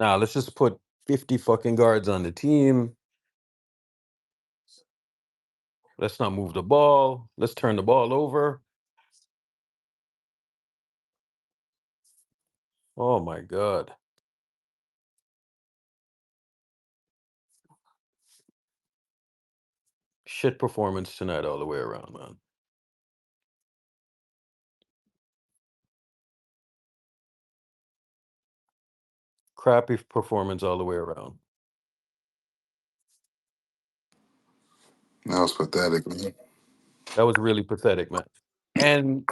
Nah, let's just put 50 fucking guards on the team. Let's not move the ball. Let's turn the ball over. Oh my God. Shit performance tonight all the way around, man. Crappy performance all the way around. That was pathetic, man. That was really pathetic, man. And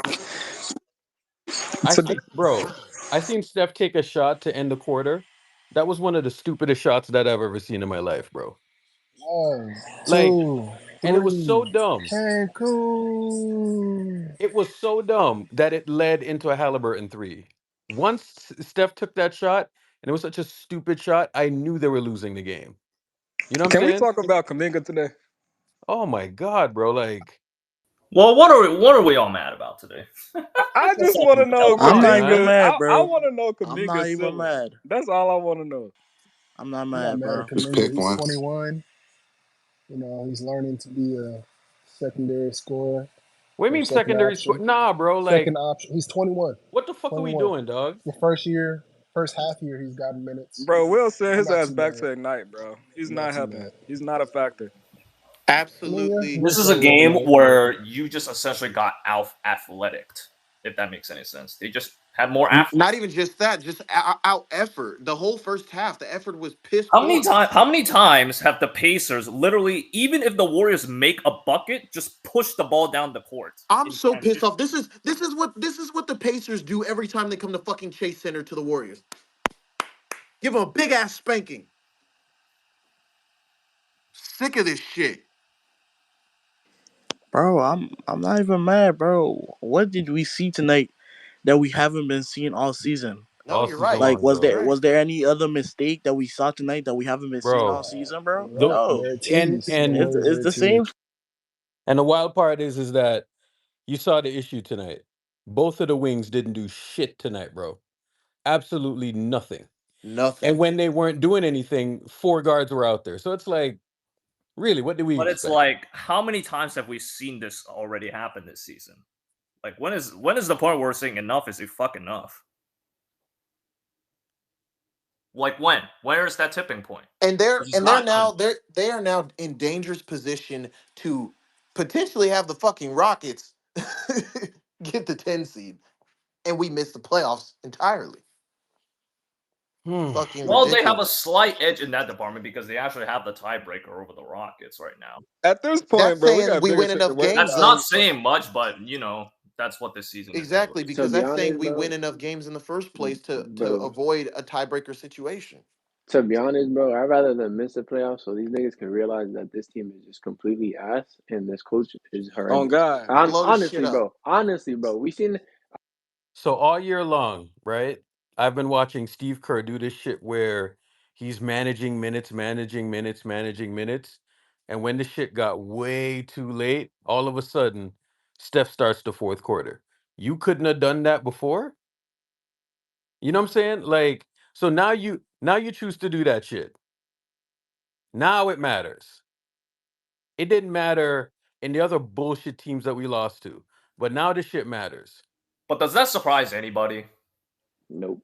I So see, bro, I seen Steph take a shot to end the quarter. That was one of the stupidest shots that I've ever seen in my life, bro. 1, Like, 2, and it was 3. so dumb. Cancun. It was so dumb that it led into a Halliburton three. Once Steph took that shot, and it was such a stupid shot, I knew they were losing the game. You know what I'm can we saying? talk about Kaminga today? Oh my God, bro. Like, Well, what are we all mad about today? I Let's just all want to keep it know L1. I'm not everything, even Kaminga. man. mad, I bro. want to know I'm not Kaminga's even ceiling. mad. That's all I want to know. I'm not I'm not mad, mad bro. at Just Kaminga. pick He's one. 21. He's learning to be a secondary scorer What do you or mean second secondary score? option. Nah, bro. Like, Second option. He's 21. what the fuck are we 21. doing, dog? The first half year, he's gotten minutes. Bro, Will send I'm his not ass too back mad. to Ignite, bro. He's I'm not not too helping. mad. He's not a factor. Yeah, Absolutely. This most is a definitely game not. where you just essentially got out athletic, if that makes any sense. They just had more athletes. Not even just that, just out effort. The whole first half, the effort was piss How poor. many times have the Pacers literally, even if the Warriors make a bucket, just push the ball down the court I'm in so pissed transition? off. This is what the Pacers do every time they come to fucking Chase Center to the Warriors. Give them a big ass spanking. Sick of this shit. Bro, I'm not even mad, bro. What did we see tonight that we haven't been seeing all season? No, All you're season right. Like, long, was dog. You're there right. was there any other mistake that we saw tonight that we haven't been seeing all Bro. season, bro? The Yep, No, they're and teased. The and Warriors it's are the teased. same. and the wild part is that you saw the issue tonight. Both of the wings didn't do shit tonight, bro. Absolutely nothing. Nothing. And when they weren't doing anything, four guards were out there. So it's like, really, what do we But it's expect? like, how many times have we seen this already happen this season? Like, when is the point where we're saying enough is fucking enough? Like when? Where is that tipping point? And they're It's and they're not now they are now in dangerous position to potentially have the fucking Rockets get the 10 seed, and we miss the playoffs entirely. Hmm. Fucking Well, they have a ridiculous. slight edge in that department because they actually have the tiebreaker over the Rockets right now. At this That's point, bro, we saying got we bigger win shit to enough worry games That's about. not though. saying much, but that's what this season is Exactly, anyways. To because be that's saying honest, we win bro, enough games in the first place to bro, avoid a tiebreaker situation. to be honest, bro, I'd rather them miss the playoffs so these niggas can realize that this team is just completely ass and this coach is On horrendous. God. Blow the shit up. Honestly, bro, we seen. So all year long, right? I've been watching Steve Kerr do this shit where he's managing minutes, managing minutes, managing minutes. And when the shit got way too late, all of a sudden, Steph starts the fourth quarter. You couldn't have done that before? You know what I'm saying? Like, so now you choose to do that shit. Now it matters. It didn't matter in the other bullshit teams that we lost to. But now this shit matters. But does that surprise anybody? Nope.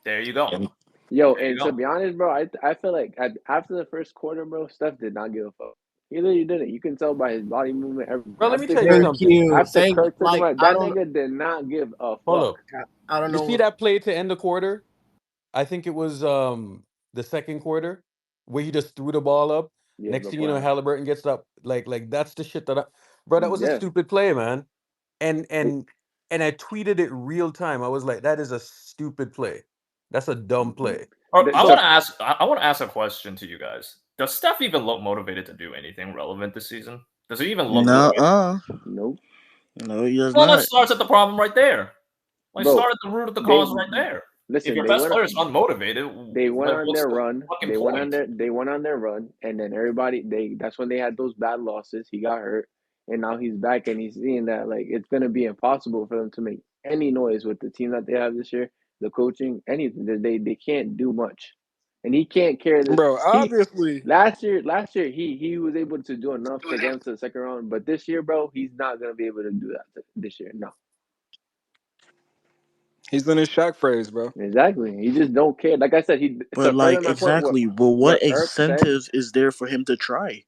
There you go. Yo, There you and to go. be honest, bro, I feel like after the first quarter, bro, Steph did not give a fuck. He literally didn't. You can tell by his body movement, everything. Bro, let me After tell you Kirk, Thank something. you. after Thank Kirk took him like out, I that don't nigga did not give a Hold fuck. up. I don't You see know. that play to end the quarter? I think it was the second quarter where he just threw the ball up. Yeah, Next thing you before know, half. Halliburton gets up. Like that's the shit that bro, that was a Yeah. stupid play, man. And It, and and I tweeted it real time. I was like, that is a stupid play. That's a dumb play. I so want to ask. I want to ask a question to you guys. Does Steph even look motivated to do anything relevant this season? Does he even look motivated? No, nope, no, he does Well, that not. starts at the problem right there. Like, bro. start at the root of the They cause right there. If listen. your best player is unmotivated, They went then on what's their the run. fucking point? They went on their run, and then everybody that's when they had those bad losses. He got hurt, and now he's back, and he's seeing that like it's gonna be impossible for them to make any noise with the team that they have this year. the coaching, anything. They can't do much, and he can't carry this. Bro, He obviously last year he was able to do enough to get him to the second round, but this year, bro, he's not gonna be able to do that this year. No, he's in his Shaq phrase, bro. exactly. He just don't care. Like I said, he But to further like my point. exactly, but What what Irk said incentives is there for him to try?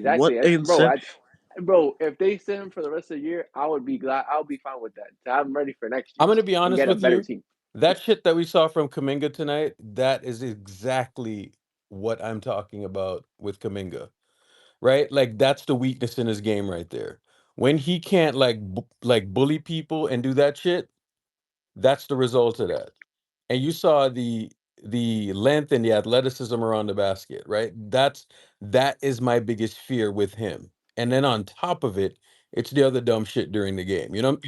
What exactly, bro. incentive? Bro, if they sit him for the rest of the year, I would be glad. I'll be fine with that. To have him ready for next I'm year gonna be and honest get a with better you. team. That shit that we saw from Kaminga tonight, that is exactly what I'm talking about with Kaminga, right? Like that's the weakness in his game right there. When he can't like bully people and do that shit, that's the result of that. And you saw the length and the athleticism around the basket, right? That is my biggest fear with him. And then on top of it, it's the other dumb shit during the game. You know,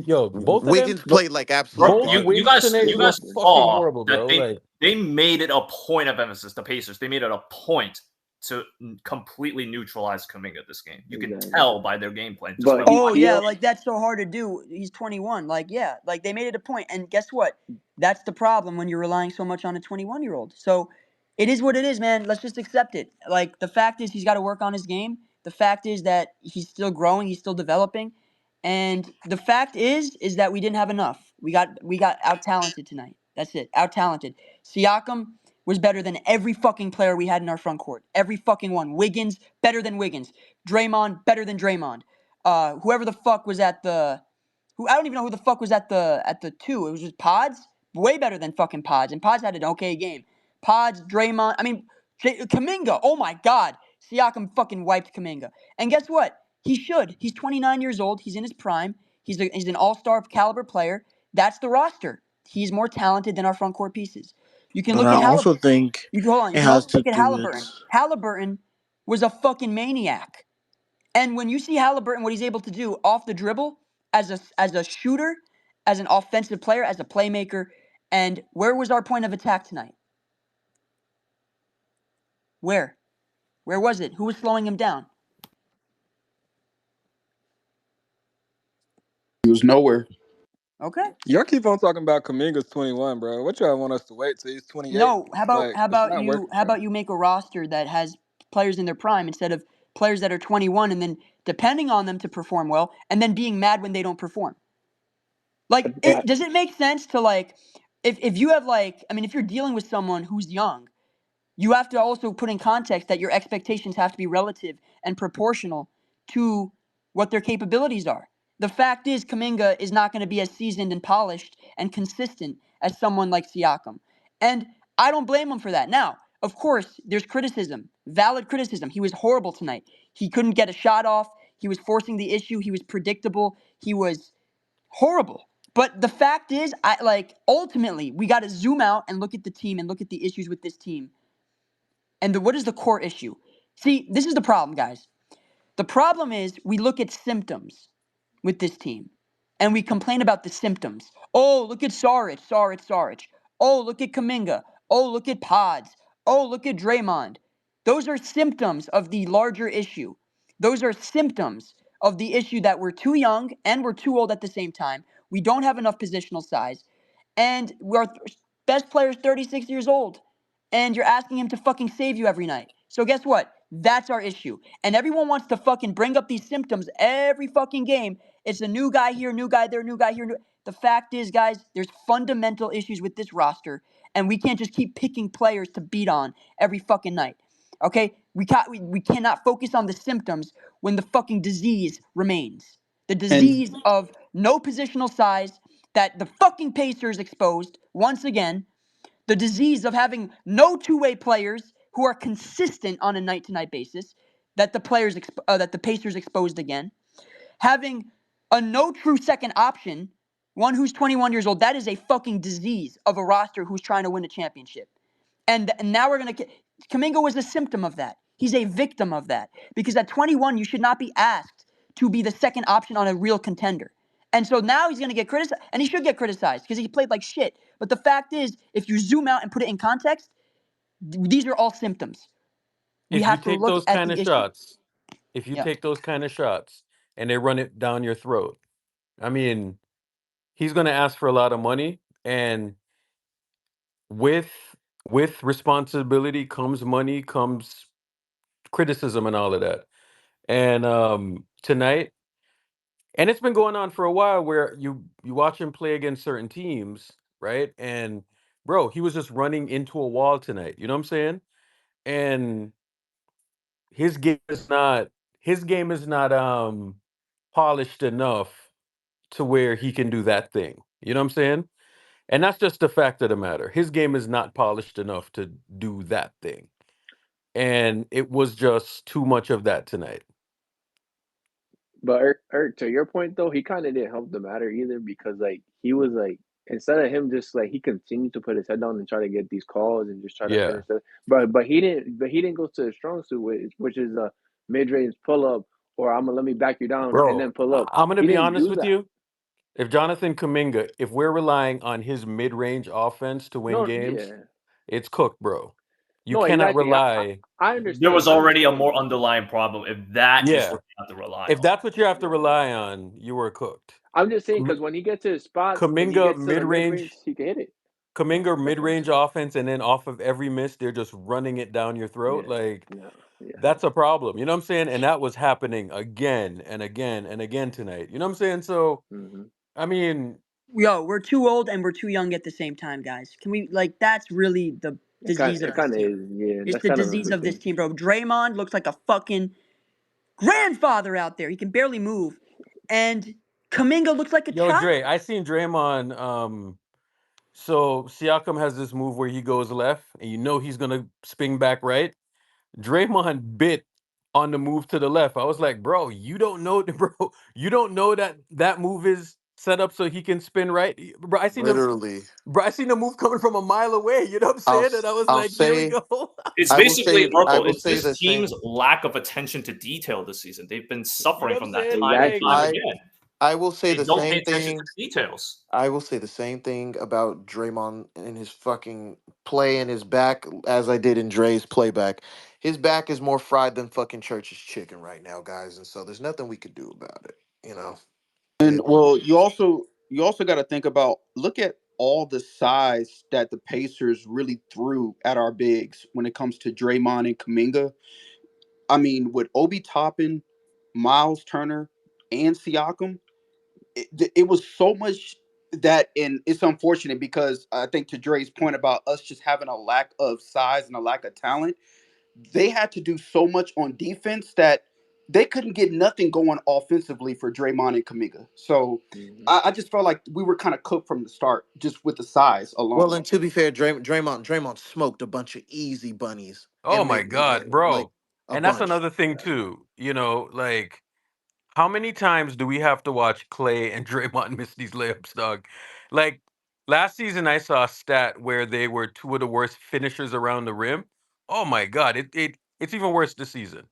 yo, both of them, Wiggins played like absolute Bro, both garbage. you wings guys tonight you were guys Exactly. fucking saw horrible, that bro. Like, they made it a point of emphasis. The Pacers, they made it a point to completely neutralize Kuminga this game. You can Exactly. tell by their game plan. Just But by Oh watching. yeah, like that's so hard to do. He's 21. Like yeah, like they made it a point. And guess what? That's the problem when you're relying so much on a 21-year-old. So it is what it is, man. Let's just accept it. Like the fact is he's got to work on his game. The fact is that he's still growing, he's still developing. And the fact is that we didn't have enough. We got out talented tonight. That's it. Out talented. Siakam was better than every fucking player we had in our front court. Every fucking one. Wiggins better than Wiggins. Draymond better than Draymond. Whoever the fuck was at the who I don't even know who the fuck was at the two. It was just Pods, way better than fucking Pods, and Pods had an okay game. Pods, Draymond, I mean Kaminga. Oh my God, Siakam fucking wiped Kaminga. And guess what? He should. He's 29 years old. He's in his prime. He's an all-star caliber player. That's the roster. He's more talented than our front court pieces. You can But look I at also Halliburton. think You can hold on. You it can has also to look at do with. Halliburton. Halliburton was a fucking maniac. And when you see Halliburton, what he's able to do off the dribble as a shooter, as an offensive player, as a playmaker, and where was our point of attack tonight? Where? Where was it? Who was slowing him down? He was nowhere. Okay. Y'all keep on talking about Kaminga's 21, bro. What y'all want us to wait till he's 28? No, how about Like, how it's about not you working how for him. about you make a roster that has players in their prime instead of players that are 21 and then depending on them to perform well and then being mad when they don't perform. Like I, does it make sense to like if you have like I mean if you're dealing with someone who's young, you have to also put in context that your expectations have to be relative and proportional to what their capabilities are. The fact is, Kaminga is not going to be as seasoned and polished and consistent as someone like Siakam. And I don't blame him for that. Now, of course, there's criticism, valid criticism. He was horrible tonight. He couldn't get a shot off. He was forcing the issue. He was predictable. He was horrible. But the fact is, I like ultimately we got to zoom out and look at the team and look at the issues with this team and what is the core issue? See, this is the problem, guys. The problem is we look at symptoms with this team and we complain about the symptoms. Oh, look at Saric. Oh, look at Kaminga. Oh, look at Pods. Oh, look at Draymond. Those are symptoms of the larger issue. Those are symptoms of the issue that we're too young and we're too old at the same time. We don't have enough positional size. And our best player is 36 years old and you're asking him to fucking save you every night. So guess what? That's our issue. And everyone wants to fucking bring up these symptoms every fucking game. It's a new guy here, new guy there, new guy here. The fact is, guys, there's fundamental issues with this roster, and we can't just keep picking players to beat on every fucking night. Okay? We cannot focus on the symptoms when the fucking disease remains. The And disease of no positional size that the fucking Pacers exposed once again, the disease of having no two-way players who are consistent on a night-to-night basis that the Pacers exposed again, having a no true second option, one who's 21 years old. That is a fucking disease of a roster who's trying to win a championship. And now we're gonna. Kaminga was a symptom of that. He's a victim of that because at 21 you should not be asked to be the second option on a real contender. And so now he's gonna get criticized, and he should get criticized because he played like shit. But the fact is, if you zoom out and put it in context, these are all symptoms. We if you have to take look those at kind of the issue. shots, if you Yeah. take those kind of shots and they run it down your throat, I mean, he's going to ask for a lot of money. And with responsibility comes money, comes criticism and all of that. And tonight, and it's been going on for a while where you watch him play against certain teams, right? And bro, he was just running into a wall tonight. You know what I'm saying? And his game is not his game is not polished enough to where he can do that thing. You know what I'm saying? And that's just the fact of the matter. His game is not polished enough to do that thing. And it was just too much of that tonight. But to your point though, he kind of didn't help the matter either because like he was like instead of him just like he continued to put his head down and try to get these calls and just try to Yeah. finish it. But he didn't go to the strong suit which is a mid range pull up or I'm gonna let me back you down and Bro, then pull up. I'm going to He be didn't honest do with that. you. If Jonathan Kuminga, if we're relying on his mid-range offense to win No, games, yeah, it's cooked, bro. You no, cannot exactly. rely. I There understand. was I already a understand. more underlying problem if that is Yeah. what you have to rely If on. that's what you have to Yeah, rely on, you were cooked. I'm just saying Kumi- because when he gets to his spots and he Kuminga gets to the mid range, mid-range he can hit it. Kuminga That's what I'm mid-range saying. offense, and then off of every miss, they're just running it down your throat. Yeah, Like, yeah, yeah. that's a problem. You know what I'm saying? And that was happening again and again and again tonight. You know what I'm saying? So, Mm-hmm. I mean, Yo, we're too old and we're too young at the same time, guys. Can we like? That's really the disease of It this kind of team. is. Yeah, It's that's the kind of a disease big of this thing. team, bro. Draymond looks like a fucking grandfather out there. He can barely move, and Kaminga looks like a yo, child. Dre, I seen Draymond. So Siakam has this move where he goes left, and you know he's gonna spin back right. Draymond bit on the move to the left. I was like, bro, you don't know, bro, you don't know that that move is set up so he can spin right, bro. Literally. I seen the move coming from a mile away. You know what I'm I'll saying? And I was I'll like, here we say go. It's I will basically say I Urkel. will It's say this the same. team's lack of attention to detail this season. They've been You suffering know what I'm from that saying? time and Like, time Exactly. again. I will say They the don't pay same attention to thing. details. I will say the same thing about Draymond and his fucking play and his back as I did in Dre's playback. His back is more fried than fucking church's chicken right now, guys, and so there's nothing we could do about it. You know. And It, well, you also got to think about look at all the size that the Pacers really threw at our bigs when it comes to Draymond and Kaminga. I mean, with Obi Toppin, Miles Turner, and Siakam, it was so much that, and it's unfortunate because I think to Dre's point about us just having a lack of size and a lack of talent, they had to do so much on defense that they couldn't get nothing going offensively for Draymond and Kaminga. So Mm-hmm. I just felt like we were kind of cooked from the start just with the size well, alone. and to be fair, Draymond smoked a bunch of easy bunnies oh and my made God, like bro. a And that's bunch. another thing too. You know, like, how many times do we have to watch Clay and Draymond miss these layups, dog? Like, last season, I saw a stat where they were two of the worst finishers around the rim. Oh my God, it's even worse this season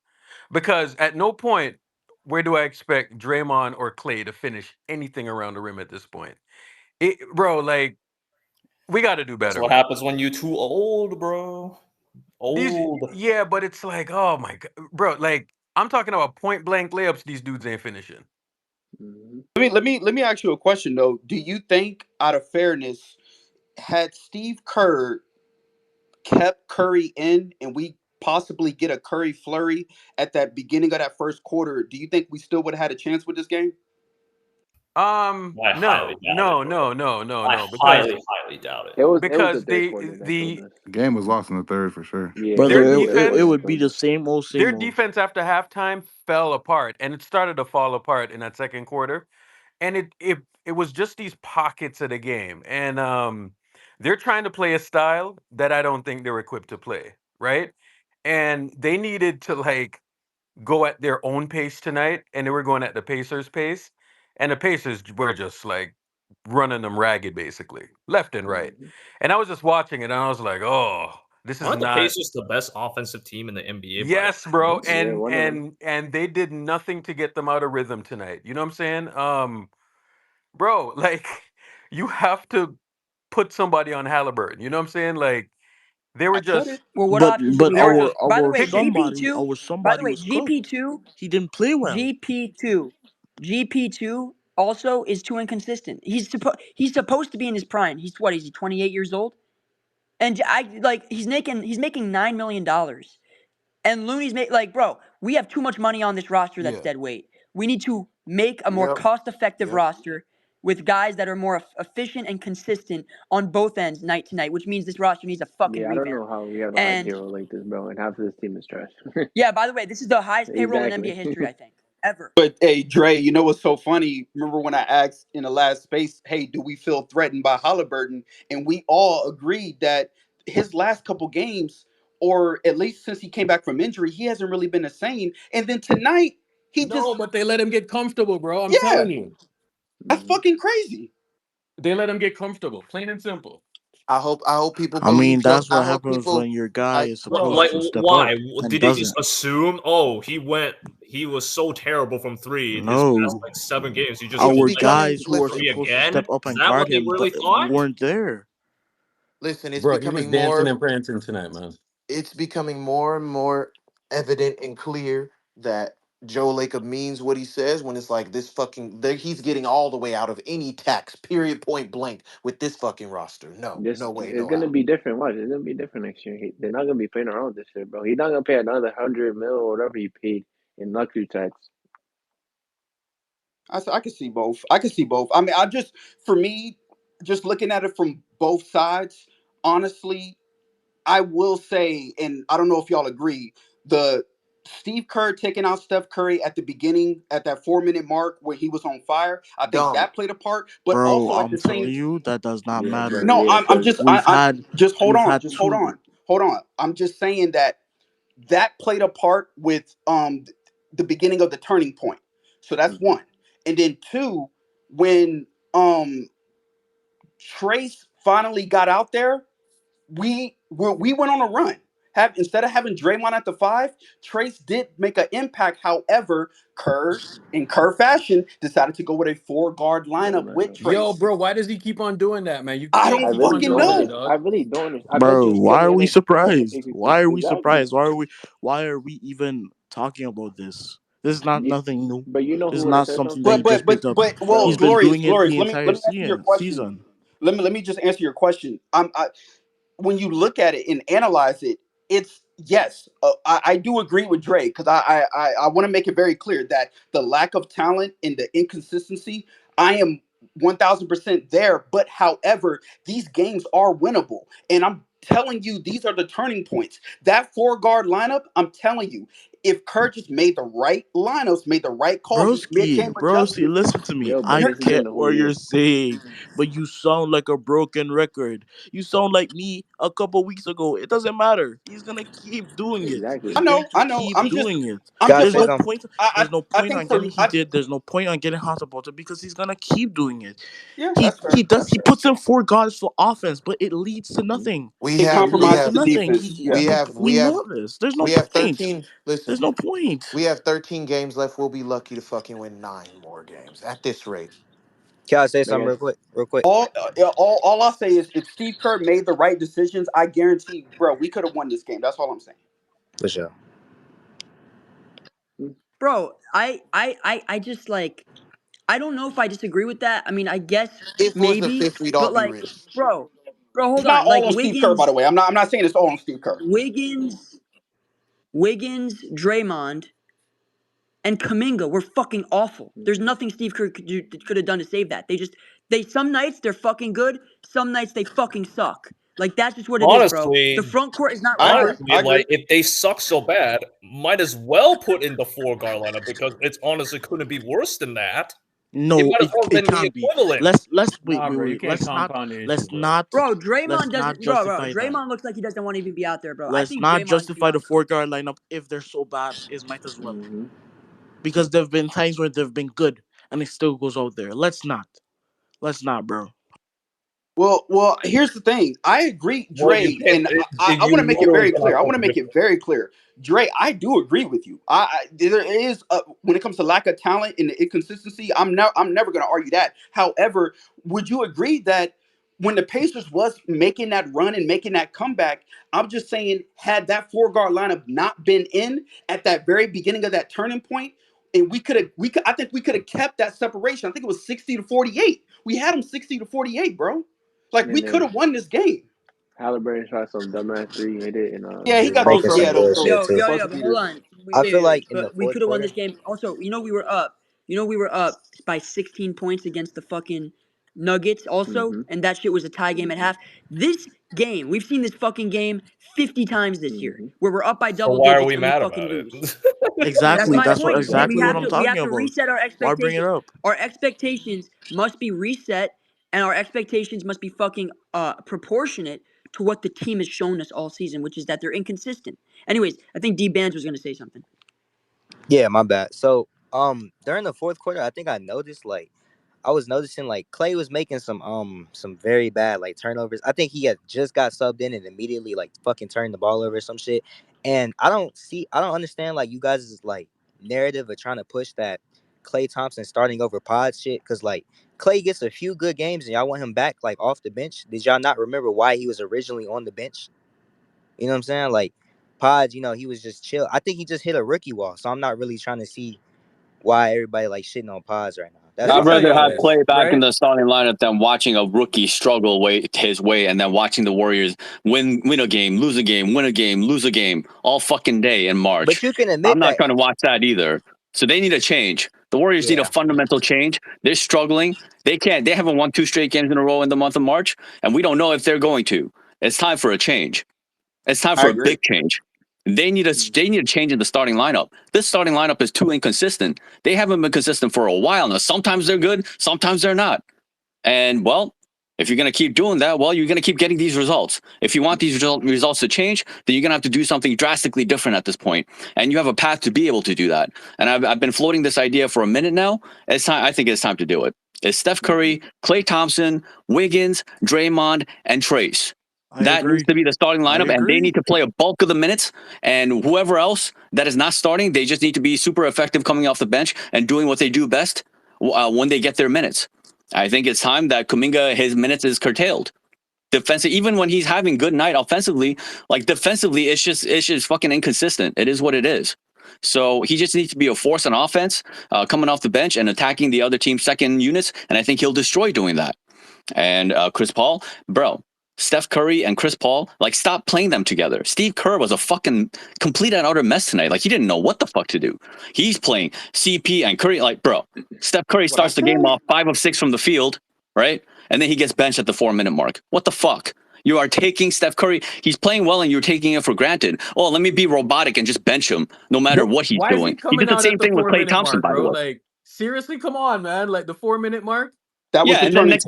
because at no point where do I expect Draymond or Clay to finish anything around the rim at this point. Bro, like, we got to do That's better, what man. happens when you're too old, bro. Old. Yeah, but it's like, oh my God, bro, like, I'm talking about point blank layups. These dudes ain't finishing. Mm-hmm. Let me ask you a question though. Do you think, out of fairness, had Steve Kerr kept Curry in and we possibly get a Curry flurry at that beginning of that first quarter, do you think we still would have had a chance with this game? I highly No, doubt it, no, bro. no, no, no, I no, because highly doubt it. It was the because third quarter that killed the us. The game was lost in the third for sure. Yeah, their Brother, it was the it defense third would be quarter. the same old, their same old. defense after halftime fell apart, and it started to fall apart in that second quarter, and it was just these pockets of the game, and they're trying to play a style that I don't think they're equipped to play, right? And they needed to like go at their own pace tonight, and they were going at the Pacers' pace, and the Pacers were just like running them ragged, basically, left and right. Mm-hmm. And I was just watching it, and I was like, "Oh, this is Aren't the not." Pacers the best offensive team in the NBA by Yes, bro, points? Yeah, one of them. and they did nothing to get them out of rhythm tonight. You know what I'm saying? Bro, like, you have to put somebody on Halliburton. You know what I'm saying? Like, they were I get just it. Well, what But options do but we they were have? our just By the our way, pick. GP somebody two. our By the somebody way, was cooked. GP two. He didn't play well. GP2. GP2 also is too inconsistent. He's supposed to be in his prime. He's what? Is he 28 years old? And he's making $9 million. And Looney's bro, we have too much money on this roster that's Yeah. dead weight. We need to make a more Yep. cost-effective Yep. roster with guys that are more efficient and consistent on both ends night to night, which means this roster needs a fucking Yeah, I don't revamp. know how we have a high And payroll like this, bro, and half of this team is trash. yeah, by the way, this is the highest payroll in NBA Exactly. history, I think, ever. But hey, Dre, you know what's so funny? Remember when I asked in the last space, hey, do we feel threatened by Halliburton? And we all agreed that his last couple games, or at least since he came back from injury, he hasn't really been the same. And then tonight, he No, just, but they let him get comfortable, bro. I'm yeah, telling you. that's Mhm. fucking crazy. They let him get comfortable. Plain and simple. I hope people I mean, believe Joe. that's I what hope happens people. when your guy I is Bro, Like, supposed to step up why? and Did they just doesn't. assume, oh, he was so terrible from three in his past No, like 7 games, he just It's our won't like guys becoming. who are Listen, three supposed to again? step up Is and that what guard they him really thought? weren't there. listen. It's bro, he was becoming dancing more. and prancing tonight, man. It's becoming more and more evident and clear that Joe Lacob means what he says when it's like this fucking. He's getting all the way out of any tax. Period. Point blank with this fucking roster. No, This no way, it's no gonna how. be different. Watch, it's gonna be different next year. They're not gonna be playing around with this shit, bro. He's not gonna pay another 100 mil or whatever he paid in luxury tax. I can see both. I can see both. I mean, for me, just looking at it from both sides, honestly, I will say, and I don't know if y'all agree, the Steve Kerr taking out Steph Curry at the beginning, at that 4 minute mark where he was on fire, I think Dumb. that played a part. But Bro, also at I'm the same, telling you that does not Yeah, bro. matter. no, Yeah, I'm because just, We've had just hold we've on, had just two. hold on. I'm just saying that that played a part with the beginning of the turning point. So that's one, and then two, when Trace finally got out there, we went on a run. Have instead of having Draymond at the five, Trace did make an impact. However, Kerr in Kerr fashion decided to go with a four guard bro, lineup with Yo, Trace. bro, why does he keep on doing that, man? You I can't I don't keep really on fucking don't doing that, know. understand. I dog. really don't understand. I bet you Bro, it's why because are we surprised? Why are we exactly. surprised? Why are we even talking about this? This is not You, nothing new. but you know This who is would have not said something that something, he just picked up. Well, He's bro? been glorious, doing it glorious. the entire Let me answer your question. season. Let me just answer your question. When you look at it and analyze it, it's yes, I do agree with Dre because I want to make it very clear that the lack of talent and the inconsistency, I am 1000% there. But however, these games are winnable, and I'm telling you, these are the turning points. That four guard lineup, I'm telling you, if Kerr just made the right lineups, made the right calls, mid game Broski, adjustments, listen to me. Yo, but I this you're has been get the whole what you're year. saying, but you sound like a broken record. You sound like me a couple weeks ago. It doesn't matter. He's gonna keep doing it. Exactly. He's going to I know. keep doing it. I'm Gotta just There's say no but something. point. I There's no I point think on for getting me, I heated. There's no point on getting hot about it because he's gonna keep doing it. yeah, He that's fair. That's he fair. puts in four guards for offense, but it leads to nothing. We It have It we leads to compromises have the nothing. defense. Yeah. we have We we have know this. There's no we have point. 13. Listen, There's no point. we have 13 games left. We'll be lucky to fucking win 9 more games at this rate. Can I say Like something I, real quick? Real quick. All I'll say is if Steve Kerr made the right decisions, I guarantee, bro, we could have won this game. That's all I'm saying. For sure. Bro, I just I don't know if I disagree with that. I mean, I guess If it was the maybe, fifth, we'd all but be rich. bro, hold It's not on. all Like on Steve Kerr, by the way. I'm not saying it's all on Steve Kerr. Wiggins, Draymond, and Kaminga were fucking awful. There's nothing Steve Kerr could have done to save that. Some nights they're fucking good, some nights they fucking suck. Like that's just what it is, bro. The Honestly, front court is not I agree. reliable. I honestly, like agree. if they suck so bad, might as well put in the four guard lineup because it's honestly couldn't be worse than that. It No, might as well have it been the can't be. equivalent. Let's wait, Nah, bro, you wait. can't compound the issue, Let's bro. not Bro, let's Draymond not doesn't bro. justify that. Draymond looks like he doesn't want to even be out there, bro. I Let's think not Draymond should be justify on the the court. four guard lineup if they're so bad. It might as well mm-hmm. because there've been times where they've been good and it still goes out there. Let's not, bro. Well, here's the thing. I agree, Well, you Dre, can't. and I You want to make it literally very cannot clear. I want to make contradict it very clear, Dre. I do agree with you. There is when it comes to lack of talent and the inconsistency. I'm never going to argue that. However, would you agree that when the Pacers was making that run and making that comeback, I'm just saying, had that four guard lineup not been in at that very beginning of that turning point, and I think we could have kept that separation. I think it was 60-48. We had them 60-48, bro. Like And we could then have won this game. Halliburton shot some dumbass three, hit it, and Yeah, he got Draymond Making those. fucked some Yeah, it up. bullshit Yo, too. yo, buzzer yo, but hold beaters. on. I Wait, feel wait, like wait. in the But we fourth could have won quarter. this game. Also, we were up. We were up by 16 points against the fucking Nuggets also, Mm-hmm. and that shit was a tie game at half. This game, we've seen this fucking game 50 times this year, Mm-hmm. where we're up by So double why are digits we and we mad fucking about it? lose. That's Exactly. my That's what point. exactly what I'm We talking have to about. reset our Why bring it expectations. up? Our expectations must be reset, and our expectations must be fucking proportionate to what the team has shown us all season, which is that they're inconsistent. Anyways, I think D Bands was gonna say something. Yeah, my bad. So during the fourth quarter, I think I was noticing like Clay was making some very bad like turnovers. I think he had just got subbed in and immediately like fucking turned the ball over or some shit. And I don't understand like you guys' like narrative of trying to push that Clay Thompson starting over Pod shit, cause like Clay gets a few good games and y'all want him back like off the bench. Did y'all not remember why he was originally on the bench? You know what I'm saying? Like Pods, he was just chill. I think he just hit a rookie wall, so I'm not really trying to see why everybody like shitting on Pods right now. Let That's me I'd all. tell rather y'all have this, Clay back in right? the starting lineup than watching a rookie struggle his way, and then watching the Warriors win a game, lose a game, win a game, lose a game all fucking day in March. But you can I'm admit not that. trying to watch that either. So they need a change. The Warriors need a Yeah. fundamental change. They're struggling. They haven't won 2 straight games in a row in the month of March, and we don't know if they're going to. It's time for a change. It's time I for a agree. big change. They need a change in the starting lineup. This starting lineup is too inconsistent. They haven't been consistent for a while now. Sometimes they're good, sometimes they're not. And well, if you're going to keep doing that, well, you're going to keep getting these results. If you want these results to change, then you're going to have to do something drastically different at this point. And you have a path to be able to do that. And I've been floating this idea for a minute now. It's time. I think it's time to do it. It's Steph Mm-hmm. Curry, Klay Thompson, Wiggins, Draymond, and Trace. I That needs agree. to be the starting I lineup, and they agree. need to play a bulk of the minutes. And whoever else that is not starting, they just need to be super effective coming off the bench and doing what they do best when they get their minutes. I think it's time that Kuminga, his minutes is curtailed. Defensive, even when he's having good night offensively, like defensively, it's just fucking inconsistent. It is what it is. So he just needs to be a force on offense, coming off the bench and attacking the other team's second units, and I think he'll destroy doing that. And Chris Paul, bro, Steph Curry and Chris Paul, like, stop playing them together. Steve Kerr was a fucking complete and utter mess tonight. Like, he didn't know what the fuck to do. He's playing CP and Curry. Like, bro, Steph Curry What I starts the game said. off 5 of 6 from the field, right? And then he gets benched at the 4-minute mark. What the fuck? You are taking Steph Curry. He's playing well, and you're taking it for granted. Oh, let me be robotic and just bench him, no matter what he's Why is he doing. He coming did the out same at the thing with Klay 4 minute Thompson, mark, by the bro? way. Like, seriously, come on, man. Like the 4 minute mark, That was Yeah, the and then turning point.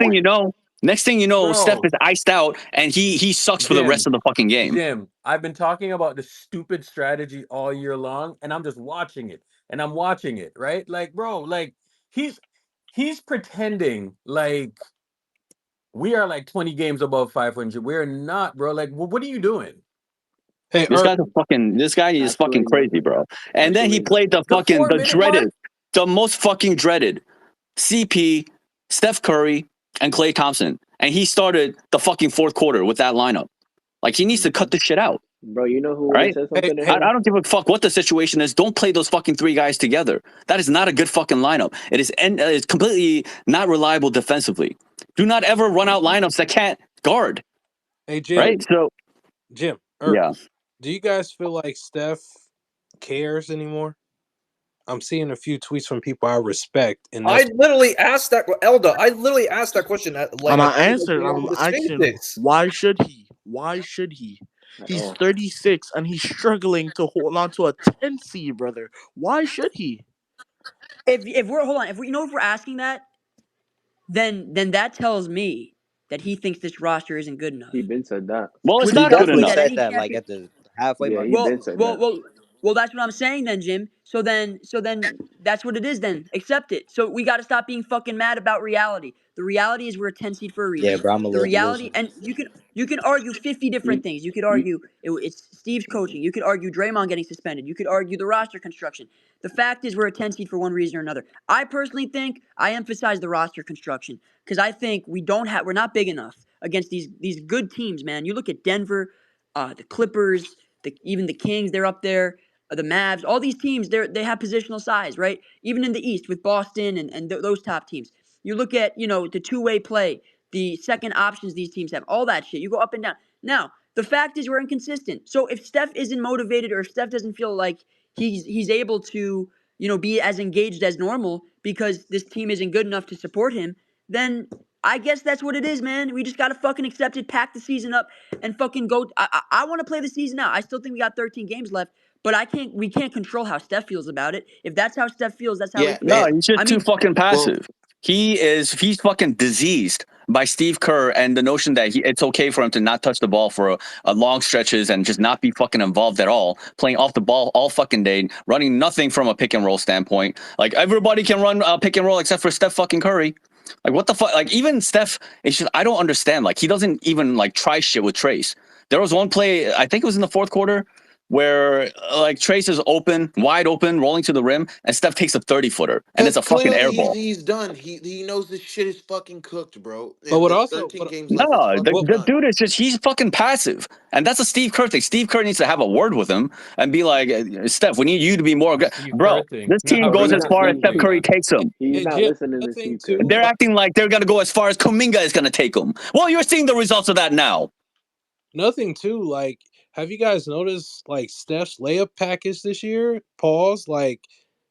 next thing you know, Steph is bro. iced out, and he sucks for the rest Jim, of the fucking game. Jim, I've been talking about the stupid strategy all year long, and I'm just watching it, and I'm watching it, right? Like, bro, like he's pretending like we are like 20 games above 500. We're not, bro. Like, what are you doing? Hey, This guy's a fucking this guy is That's what fucking he does. crazy, bro. And That's then what he he does. played The 4 minute mark, the most fucking dreaded CP, Steph Curry, and Klay Thompson, and he started the fucking fourth quarter with that lineup. Like, he needs to Mm-hmm. cut this shit out, Bro, you know who always right? said hey, something to hey, him? I don't give a fuck what the situation is. Don't play those fucking 3 guys together. That is not a good fucking lineup. It's completely not reliable defensively. Do not ever run out lineups that can't guard, hey, Jim, right? So Jim, yeah. do you guys feel like Steph cares anymore? I'm seeing a few tweets from people I respect, and I that's literally asked that, Elda. I literally asked that question like And as I soon as I answered. came I'm over the asking, spaces. why should he? Why should he? at He's all. 36 and he's struggling to hold on to a 10 seed, brother. Why should he? If we're hold on, if we're asking that, then that tells me that he thinks this roster isn't good enough. He been said that. Well, it's Which He not tells good me definitely that enough. said any that like champion. at the halfway Yeah, mark. he He been did. said that. Well, that's what I'm saying then, Jim. So then that's what it is then. Accept it. So we got to stop being fucking mad about reality. The reality is we're a 10 seed for a Yeah, reason. bro, I'm a The little reality, delusional. and you can argue 50 different You, things. You could you, argue it's Steve's coaching. You could argue Draymond getting suspended. You could argue the roster construction. The fact is we're a 10 seed for one reason or another. I personally think I emphasize the roster construction because I think we're not big enough against these good teams, man. You look at Denver, the Clippers, even the Kings, they're up there. the Mavs, all these teams, they have positional size, right? Even in the East with Boston and those top teams. You look at, the two-way play, the second options these teams have, all that shit. You go up and down. Now, the fact is we're inconsistent. So if Steph isn't motivated or if Steph doesn't feel like he's able to, be as engaged as normal because this team isn't good enough to support him, then I guess that's what it is, man. We just gotta fucking accept it, pack the season up, and fucking go. I want to play the season out. I still think we got 13 games left, but we can't control how Steph feels about it. If that's how Steph feels, that's how he Yeah, feels. No, and he's just I too mean, fucking well, passive. He's fucking diseased by Steve Kerr and the notion that it's okay for him to not touch the ball for a long stretches and just not be fucking involved at all, playing off the ball all fucking day, running nothing from a pick and roll standpoint. Like everybody can run a pick and roll except for Steph fucking Curry. Like what the fuck? Like even Steph, it's just I don't understand. Like he doesn't even like try shit with Trace. There was one play, I think it was in the fourth quarter, where like Trace is open, wide open, rolling to the rim, and Steph takes a 30-footer, and it's because a fucking clearly air he's ball. he's done. He knows this shit is fucking cooked, bro. But And what there's also, 13 but games left. It's No, fucking what the done. dude is just, he's fucking passive. And that's a Steve Kerr thing. Steve Kerr needs to have a word with him and be like, Steph, we need you to be more aggressive. Steve Kerr Bro, thing. this team No, Bro, goes he's as not. far as relationship Steph thing, Curry He man. takes them. he's hey not Jim, listening another to thing Steve Kerr. too. They're acting like they're going to go as far as Kuminga is going to take them. Well, you're seeing the results of that now. Nothing too. Like, have you guys noticed like Steph's layup package this year? Pause. Like,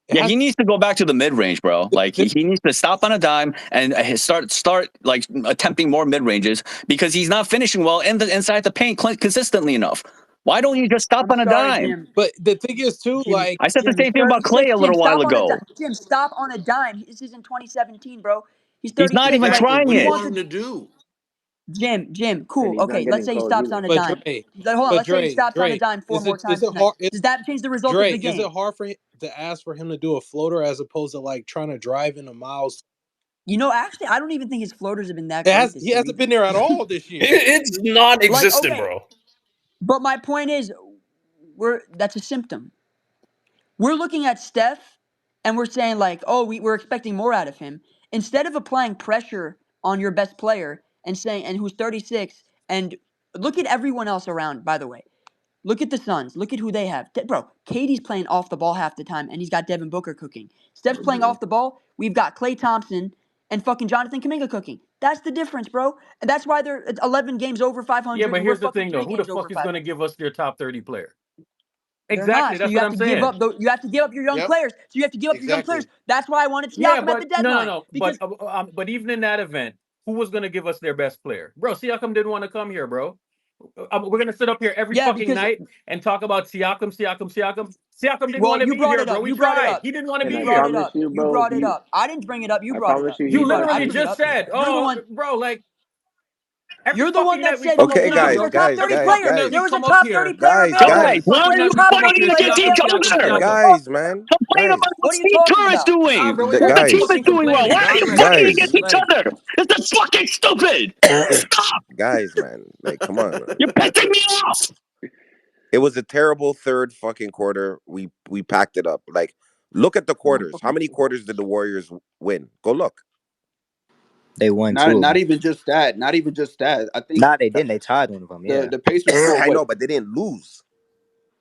it Yeah, has he needs to go back to the mid range, bro. Like this, he needs to stop on a dime and start like attempting more mid ranges because he's not finishing well inside the paint consistently enough. Why don't you just stop I'm on a sorry, dime? Jim. but the thing is too. Jim, Like, I said the Jim, he's same thing about Clay 36. a Jim, little while stop on a ago. dime. Jim, stop on a dime. This isn't 2017, bro. He's He's not 36. even Like, Exactly. trying What do you he it. want wants him to. to do? Jim, And cool. he's not Okay, let's getting say he calls stops either. on a but dime. Dre, Hold on, but let's say he Dre, stops on a Dre, dime four is more it times tonight. hard? Does that change the result of Dre, the is it game? hard to ask for him to do a floater as opposed to like trying to drive into Miles? Actually, I don't even think his floaters have been that It great has this he year hasn't either. been there at all this year. It's Like, non-existent, okay, bro. but my point is, that's a symptom. We're looking at Steph and we're saying like, oh, we're expecting more out of him. Instead of applying pressure on your best player and saying, and who's 36, and look at everyone else around, by the way. Look at the Suns. Look at who they have. Bro, Katie's playing off the ball half the time, and he's got Devin Booker cooking. Steph's playing Mhm. off the ball. We've got Klay Thompson and fucking Jonathan Kuminga cooking. That's the difference, bro. And that's why they're 11 games over Yeah, 500, but and we're here's the fucking thing though. 3 Who the games fuck over is gonna 500. give us their top 30 player? They're Exactly. not. So That's you what have I'm to give saying. up. You have to give up your young Yep. players. So you have to give up your young players. Exactly. That's why I wanted Yeah, Siakam at the but no, deadline no. because But even in that event, who was gonna give us their best player? Bro, Siakam didn't want to come here, bro. We're gonna sit up here every yeah, fucking because night and talk about Siakam, Siakam, Siakam. Siakam didn't well, want to you be brought here, it bro. up. We You brought it tried. up. He didn't want to And be You I brought it here. promise up. you, You bro, brought it up. I didn't bring it up. You I brought it promise up. you, You You he's brought it. not I literally didn't coming. bring it just up. said, You're the "Oh, one. bro, like every You're the one fucking that night we said, come well, up. Okay, No, no, who's guys, their bro. top guys, 30 Every guys, player? fucking night There we guys, was a come up top 30 here. player guys, available. Guys, Every guys, why fucking are night you we come up He here. fighting was against each Siakam, available. Siakam, other? Siakam. guys, man, Complain guys, about what What are you Steve talking Kerr is about? Nah, doing. bro, we're What not the even team guys, is fucking doing well. complaining. Why are you Digress, fighting dude. against guys, each Like, other? This is fucking stupid. Stop. guys, man. Like, come on, man. You're pissing me off. It was a terrible third fucking quarter. We packed it up. Like, look at the quarters. How many quarters did the Warriors win? Go look. They won Not two of not them. even just that. Not even just that. I think Nah, they didn't. They tied one of them. the Yeah. the Pacers scored I what? know, but they didn't lose.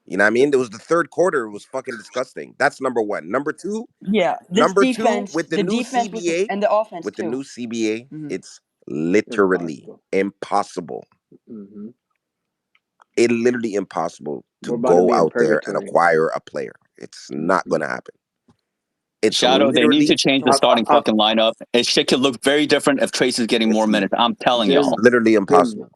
You know what I mean? It was the third quarter. It was fucking disgusting. That's number one. Yeah, this Number two, defense, with the the new defense was, CBA, and the offense with the too. new CBA, Hmm. it's literally Impossible. impossible. Hmm. It's literally impossible to We're about to go be in out there and purgatory. acquire a player. It's not Hmm. going to happen. It's Shadow, they need to literally, change the I, starting I, fucking lineup. It shit could look very different if Trace is getting more it's, minutes. I'm telling it's Jim, y'all. literally Jim, impossible.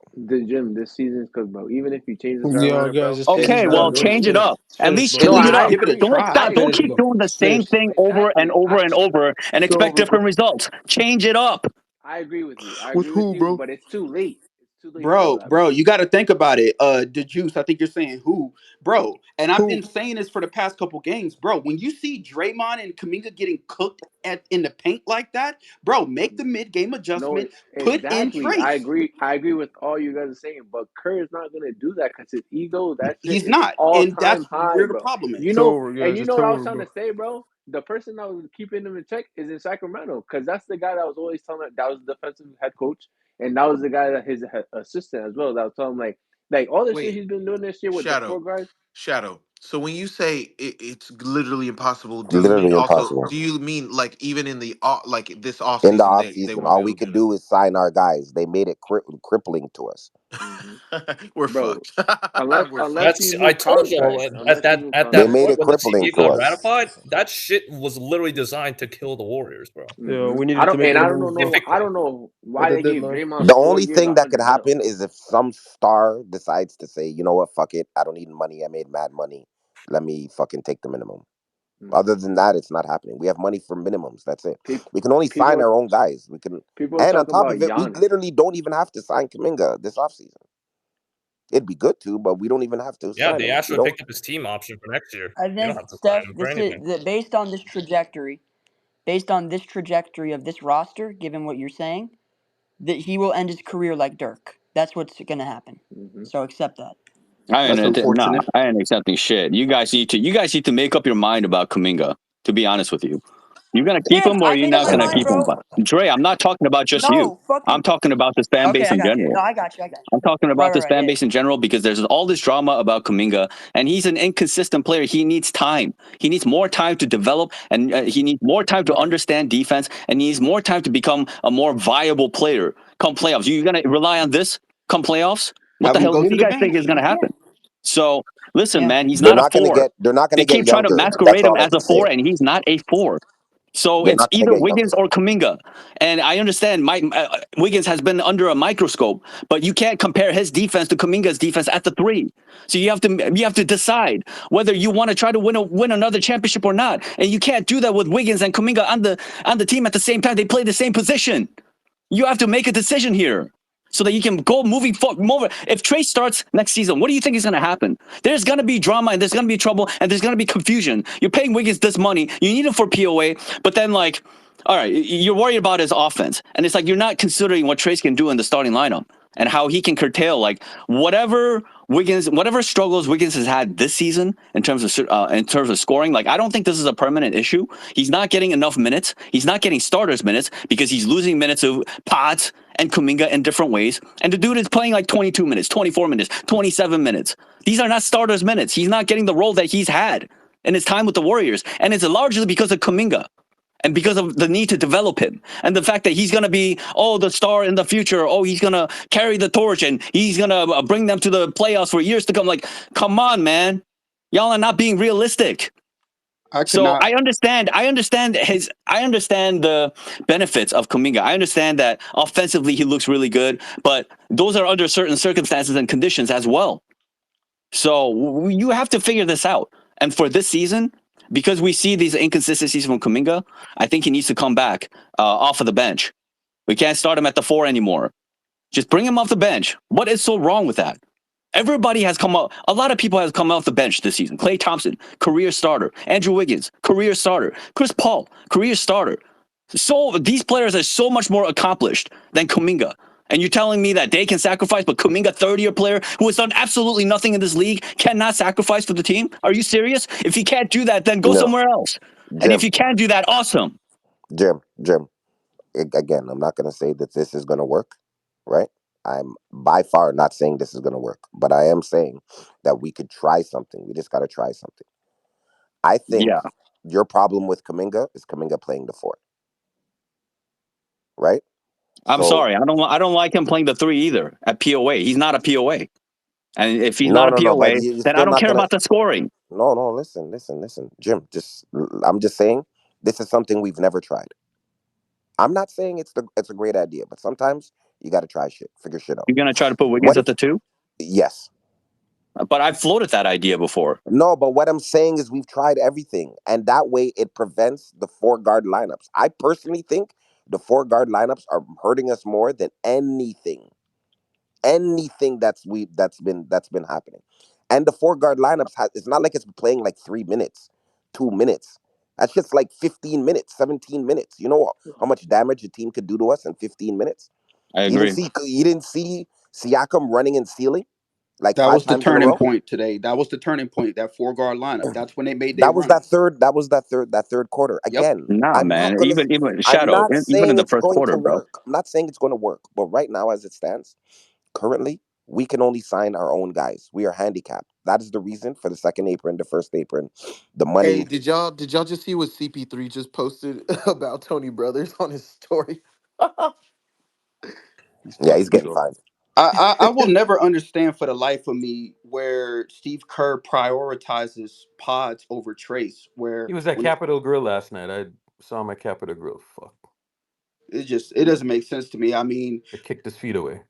This season's cooked, bro. Even if you change the starting Yo, lineup, guys, bro, just finish, Okay, it's well, bro. still change late. it Finish, up. At finish, least bro. At change No, it least I up. give it a agree. Don't I try. stop. Don't Finish, agree. keep bro. doing the same Finish. thing over and Exactly. over and over and So expect different results. Change it up. I agree with you. I With agree with who, you, bro? but it's too late. It's too late for all Bro, that, bro, bro. you got to think about it. The juice. I think you're saying who, bro. And I've Who? been saying this for the past couple games, bro. When you see Draymond and Kaminga getting cooked in the paint like that, bro, make the mid game No, adjustment. Put in exactly. I Trace. agree. I agree with all you guys are saying, but Kerr is not gonna do that because his ego, that shit He's is not, all and time that's high, where the bro. problem You It's is. know, over, and guys. you It's know what I was over, trying bro. to say, bro. The person that was keeping him in check is in Sacramento because that's the guy that was always telling that was the defensive head coach, and that was the guy that assistant as well that was telling him like all the shit Wait, he's been doing this year with the Shadow, four guards. Shadow. So when you say it's literally impossible, do you mean Literally also? impossible. Do you mean like even in the like this off In the season off they season, won't be all able we to could do do is sign our guys. They made it crippling to us. Hmm. it? We're Bro, fucked. We're unless fucked. That's these I new told y'all contracts, at unless these that new at They that contracts. made point it when the crippling CBA to got us. ratified. That shit was literally designed to kill the Warriors, bro. Yeah, Hmm. we needed to make a I don't move know. If I it, don't know at why the they gave deadline. Draymond The 4 only years, thing that could 100 mil. happen is if some star decides to say, you know what, fuck it, I don't need money. I made mad money. Let me fucking take the minimum. Hmm. Other than that, it's not happening. We have money for minimums. That's it. People, We can only sign people, our own guys. We can, people are and on talking top about of it, we Giannis. literally don't even have to sign Kaminga this offseason. It'd be good to, but we don't even have to yeah, sign they him. We actually don't. picked up his team option for next year. I You don't think have to sign Steph, him for this is anything. based on this trajectory of this roster, given what you're saying, that he will end his career like Dirk. That's what's gonna happen. Hmm. So accept that. I That's ain't nah. unfortunate. I ain't accepting shit. You guys need to make up your mind about Kaminga. To be honest with you, you're gonna keep Fam, him or I you're made up not my gonna mind, keep him. bro. But Dre, I'm not talking about just you. No, I'm fucking. talking about this fan Okay, base I in got you. general. No, I got you. I got you. I'm talking Right, about right, this right. fan Yeah. base in general because there's all this drama about Kaminga, and he's an inconsistent player. He needs time. He needs more time to develop, and he needs more time to Right. understand defense, and he needs more time to become a more viable player come playoffs. You're gonna rely on this come playoffs? What Have the him hell? go What to do you the guys think is bench. gonna Yeah. happen? So listen, Yeah. man, he's not a four. They're not They gonna get keep trying to younger. That's masquerade him all I as can a say. four, and he's not a four. So They're it's not gonna either get Wiggins younger. or Kaminga. And I understand Wiggins has been under a microscope, but you can't compare his defense to Kaminga's defense at the three. So you have to decide whether you want to try to win another championship or not. And you can't do that with Wiggins and Kaminga on the team at the same time. They play the same position. You have to make a decision here so that you can go moving forward. If Trey starts next season, what do you think is going to happen? There's going to be drama and there's going to be trouble and there's going to be confusion. You're paying Wiggins this money. You need him for POA, but then like, all right, you're worried about his offense. And it's like you're not considering what Trace can do in the starting lineup and how he can curtail like whatever struggles Wiggins has had this season in terms of scoring. Like I don't think this is a permanent issue. He's not getting enough minutes. He's not getting starters minutes because he's losing minutes of Potts and Kuminga in different ways. And the dude is playing like 22 minutes, 24 minutes, 27 minutes. These are not starters minutes. He's not getting the role that he's had in his time with the Warriors, and it's largely because of Kuminga and because of the need to develop him and the fact that he's going to be the star in the future, he's going to carry the torch and he's going to bring them to the playoffs for years to come. Like, come on, man, y'all are not being realistic. I could So not. I understand the benefits of Kuminga. I understand that offensively he looks really good, but those are under certain circumstances and conditions as well. So you have to figure this out. And for this season, because we see these inconsistencies from Kuminga, I think he needs to come back off of the bench. We can't start him at the four anymore. Just bring him off the bench. What is so wrong with that? Everybody has come out. A lot of people has come off the bench this season. Klay Thompson, career starter. Andrew Wiggins, career starter. Chris Paul, career starter. So these players are so much more accomplished than Kuminga. And you're telling me that they can sacrifice, but Kuminga, third-year player who has done absolutely nothing in this league, cannot sacrifice for the team? Are you serious? If he can't do that, then go No, somewhere else. And if Jim, you can do that, awesome. Jim. Again, I'm not gonna say that this is gonna work, right? I'm by far not saying this is gonna work, but I am saying that we could try something. We just gotta try something. I think Yeah, your problem with Kaminga is Kaminga playing the four, right? I'm So sorry. I don't like him playing the three either at POA. He's not a POA. And if he's not no, a no, but POA, you're then I still don't not care gonna. about the scoring. No, listen, Jim. I'm just saying this is something we've never tried. I'm not saying it's a great idea, but sometimes you got to try shit, figure shit out. You're going to try to put Wiggins What at if? the two? Yes. But I've floated that idea before. No, but what I'm saying is we've tried everything, and that way it prevents the four guard lineups. I personally think the four guard lineups are hurting us more than anything that's been happening. And the four guard lineups it's not like it's playing like 3 minutes, 2 minutes. That's just like 15 minutes, 17 minutes. You know how much damage a team could do to us in 15 minutes? I You didn't agree. see Siakam running and stealing like That five was the times in a turning row. point today. That was the turning point. That four guard lineup. That's when they made their That was run. that third quarter. Yep. Again, Nah, I'm not man. gonna Even I'm Shadow, not even in saying the it's first going to quarter, bro. work. I'm not saying it's going to work. But right now, as it stands, currently, We can only sign our own guys. We are handicapped. That is the reason for the second apron, the first apron, the Hey, money. did y'all just see what CP3 just posted about Tony Brothers on his story? He's Yeah, he's fucking getting trolling. fined. I will never understand for the life of me where Steve Kerr prioritizes pods over Trace. He Where was at when it, Capitol Grill last night. I saw him at Capitol Grill. Fuck. it doesn't make sense to me. I mean, I kicked his feet away.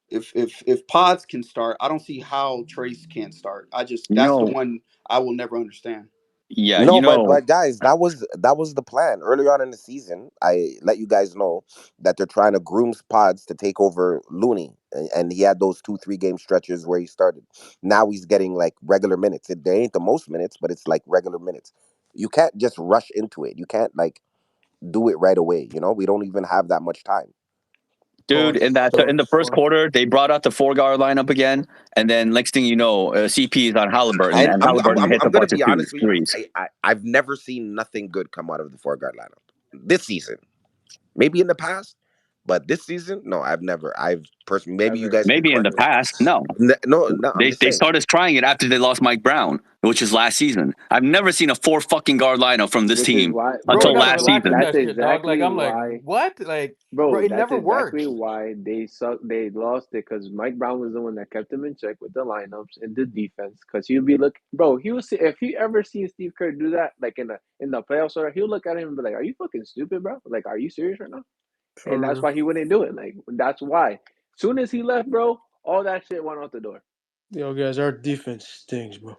if pods can start, I don't see how Trace can't start. You That's the know, one I will never understand. yeah, No, but guys, that was the plan. Early on in the season, I let you guys know that they're trying to groom Pods to take over Looney, and he had those 2-3 game stretches where he started. Now he's getting like regular minutes. They ain't the most minutes, but it's like regular minutes. You can't just rush into it. You can't like do it right away. We don't even have that much time. dude, Pause. in the first quarter, they brought out the 4 guard lineup again, and then next thing you know, CP is on Halliburton, And and I'm I'm Halliburton I'm, hits a I'm gonna bunch of be honest with you. threes. I've never seen nothing good come out of the 4 guard lineup this season. Maybe in the past, but this season, no, I've never. I've personally. Maybe you Ever, guys can Maybe in correct the me. past, no. No, no. I'm just They saying. started trying it after they lost Mike Brown, which is last season. I've never seen a 4 fucking guard lineup from this which is team why, Bro, I until bro. gotta last relax with season. that That's shit, dog. Like exactly I'm like, why, what? Like, bro, bro. it That's never exactly works. why they suck. They lost it because Mike Brown was the one that kept them in check with the lineups and the defense. Because he'd be look, bro. He was if he ever seen Steve Kerr do that, like in the playoffs, or he'll look at him and be like, "Are you fucking stupid, bro? Like, are you serious right now?" And For that's real. why he wouldn't do it. Like, that's why. Soon as he left, bro, all that shit went out the door. Yo, guys, our defense stinks, bro.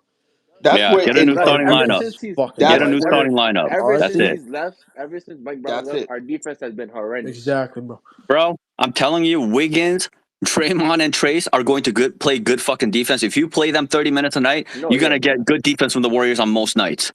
That's Yeah, what get a and new Bro, starting and ever lineup. since he's Fucking Get a that's new ever starting lineup. That's since honestly, it. he's left, ever since Mike Brown that's left, it. our defense has been horrendous. exactly, bro. Bro, I'm telling you, Wiggins, Draymond, and Trace are going to play good fucking defense. If you play them 30 minutes a night, No, you're going yeah, to get good defense from the Warriors on most nights.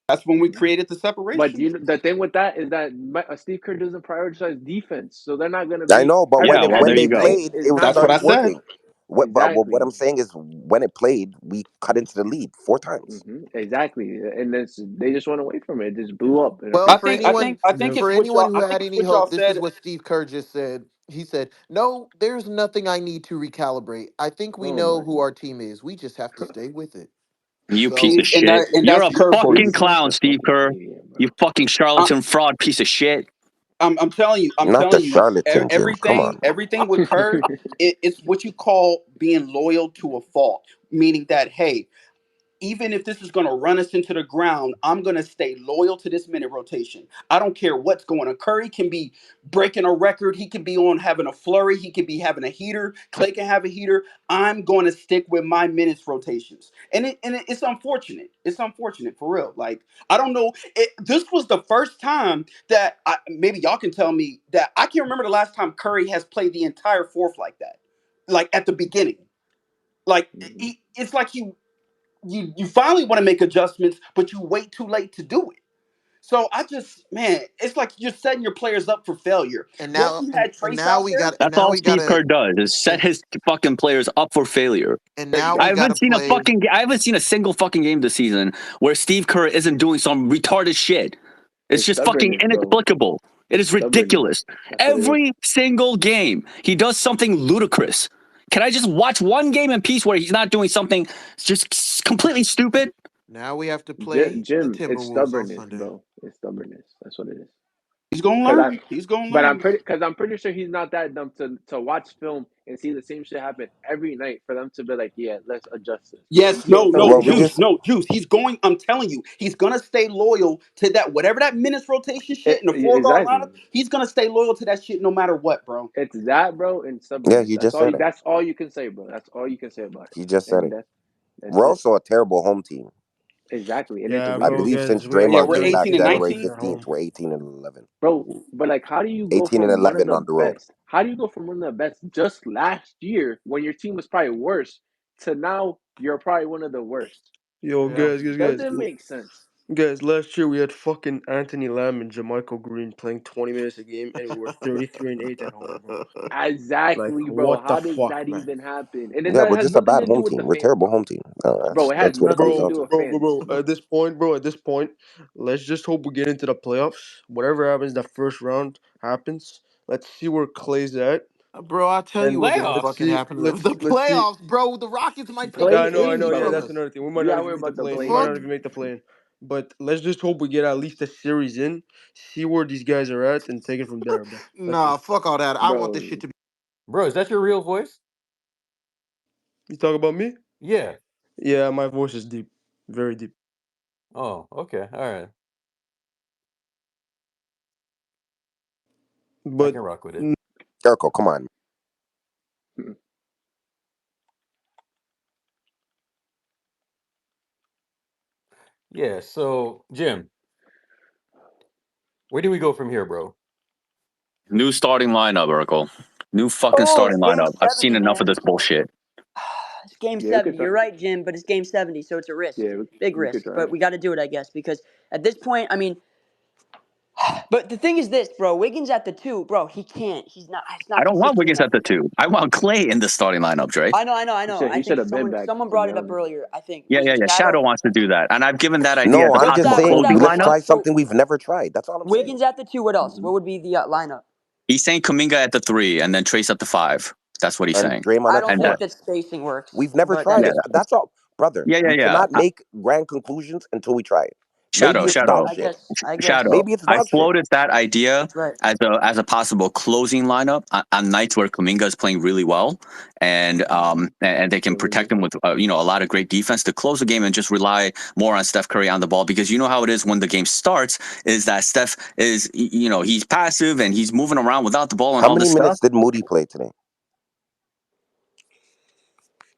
That's when we created the but separation. the thing with that is that Steve Kerr doesn't prioritize defense, so they're not gonna I be know, but when Yeah, it well, when there they you every go. night played, is it not That's what gonna I started be said. working. What exactly. I'm saying is, when it played, we cut into the lead 4 times. Exactly, and they just went away from it. It just blew up in a Well, I few for think I seconds. think anyone I think Yep. it's for what anyone y'all who I think had it's any what y'all hope, this is said. what Steve Kerr just said. He said, "No, there's nothing I need to recalibrate. I think we Oh know my who our team is. We just have to stay with it." You piece So, of See, and shit. You're that's a Kerr for fucking you. he's clown, a Steve fucking Kerr. idiot, bro. You fucking I, charlatan fraud piece of shit. I'm telling you, I'm Not the telling you, charlatan, Jim. Come on. everything with Kerr, it's what you call being loyal to a fault, meaning that hey, even if this is going to run us into the ground, I'm going to stay loyal to this minute rotation. I don't care what's going on. Curry can be breaking a record. He can be on having a flurry. He can be having a heater. Clay can have a heater. I'm going to stick with my minutes rotations. It's unfortunate. It's unfortunate for real. Like, I don't know. This was the first time that maybe y'all can tell me that I can't remember the last time Curry has played the entire fourth like that. Like at the beginning. Like, it's like you finally want to make adjustments, but you wait too late to do it. So I just, man, it's like you're setting your players up for failure. and Yes, now you and, had and Trace now out we there. got and That's now all we got Steve to Kerr does is set and, his fucking players up for failure. and There you now go. we got to play. I haven't seen a single fucking game this season where Steve Kerr isn't doing some retarded shit. It's It's just fucking stubbornness, bro. inexplicable. It It's is stubbornness. ridiculous. That's what it is. Every single game, he does something ludicrous. Can I just watch one game in peace where he's not doing something just completely stupid? Now we have to play the Jim, it's Timberwolves on stubbornness, Sunday. bro. It's stubbornness. That's what it is. He's gonna Cause I, learn. He's gonna but learn. I'm pretty sure he's not that dumb to watch film and see the same shit happen every night for them to be like, yeah, let's adjust this. You Yes, can't no, tell no, me Well, he's we not. Juice, just no, Juice. He's going. I'm telling you, he's gonna stay loyal to that. Whatever that minutes rotation shit in the 4 guard Exactly. lineup, he's gonna stay loyal to that shit no matter what, bro. It's that, bro, and yeah, stubbornness. he just said it. That's all you can say, bro. That's all you can say about He just it. said And it. that's We're it. also a terrible home team. Exactly. And it's Yeah, I bro, believe recent. since guys, we got Yeah, Draymond we're came back 18 and January 19. at 15th, home. we're 18-11. Bro, but like how do you go 18 and from one of 11 the on the road. best? How do you go from one of the best just last year when your team was probably worse to now you're probably one of the worst? Yo, Yeah. Doesn't make sense. guys, last year we had fucking Anthony Lamb and Jermichael Green playing 20 minutes a game, and we were 33-8 at home, bro. Like, Exactly, bro. what the How does fuck, that man? even happen? And Yeah, that we're has just a nothing bad to do home with the team. We're a fans, terrible bro. home team. Bro, it has That's what it nothing comes to down do to. with fans. At this point, let's just hope we get into the playoffs. Whatever happens, that first round happens. Let's see where Clay's at. Bro, I tell you And what's gonna let's Playoffs. fucking see. happen. Let's The let's see. playoffs, bro. The Rockets might take a Play Yeah, I in, know. series Yeah, from bro. that's us. another thing. We might We not gotta even worry make the about the play-in. The We might play-in. not fuck? even make the play-in. But let's just hope we get at least a series in, see where these guys are at, and take it from there, bro. That's it. Nah, fuck all that. I want this Bro, shit to be. Bro, is that your real voice? You talk about me? Yeah. Yeah, my voice is deep, very deep. Oh, okay. All right. I But can rock with it. Jericho, come on. Yeah. So, Jim, where do we go from here, bro? New starting lineup, Urkel. New fucking Oh, starting it's game lineup. I've 70, seen enough of man. this bullshit. It's game yeah, we could 70. try. You're right, Jim, but it's game 70, so it's a risk. Yeah, Big we could risk. try. But we got to do it, I guess, because at this point, I mean, but the thing is this, bro. Wiggins at the 2, bro, he can't. He's not. It's I not don't want consistent Wiggins enough. at the two. I want Clay in the starting lineup, Dre. I know. I He should think have been back, someone to be brought it up honest. earlier. I think Yeah, was yeah, it yeah. Shadow? Shadow wants to do that, and I've given that idea No, as a I'm What's just possible that? What's saying, that? closing What let's lineup. try else? So something we've never tried. That's all I'm saying. Wiggins at the 2. What else? What would be the lineup? He's saying Kaminga at the 3, and then Trace at the 5. That's what he's And saying. Draymond I at the don't And think that, four. that spacing works, We've never but tried that's yeah, it. That's all, brother. yeah, yeah, We yeah. cannot make grand conclusions until we try it. Shadow, Maybe you're it's right. dog Shadow, shit. I guess Shadow. Maybe it's I dog shit. floated that idea that's right. as a possible closing lineup on nights where Kaminga is playing really well, and they can protect him with a lot of great defense to close the game and just rely more on Steph Curry on the ball, because you know how it is when the game starts is that Steph is he's passive and he's moving around without the ball and How all many this stuff. minutes did Moody play today?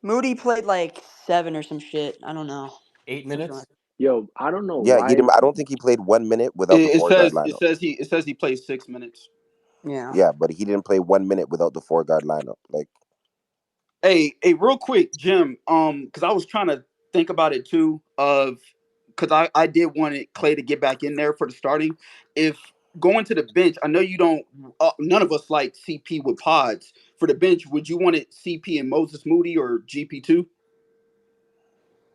Moody played like 7 or some shit. I don't know. 8 minutes. Yo, I don't know Yeah, he why. didn't. I don't think he played 1 minute without the It four guard says it lineup. says he it says he plays 6 minutes. Yeah. Yeah, but he didn't play 1 minute without the four guard lineup. Like, Hey, real quick, Jim. Because I was trying to think about it too. Because I did want Clay to get back in there for the starting. If going to the bench, I know you don't. None of us like CP with pods. For the bench, would you want it CP and Moses Moody or GP2?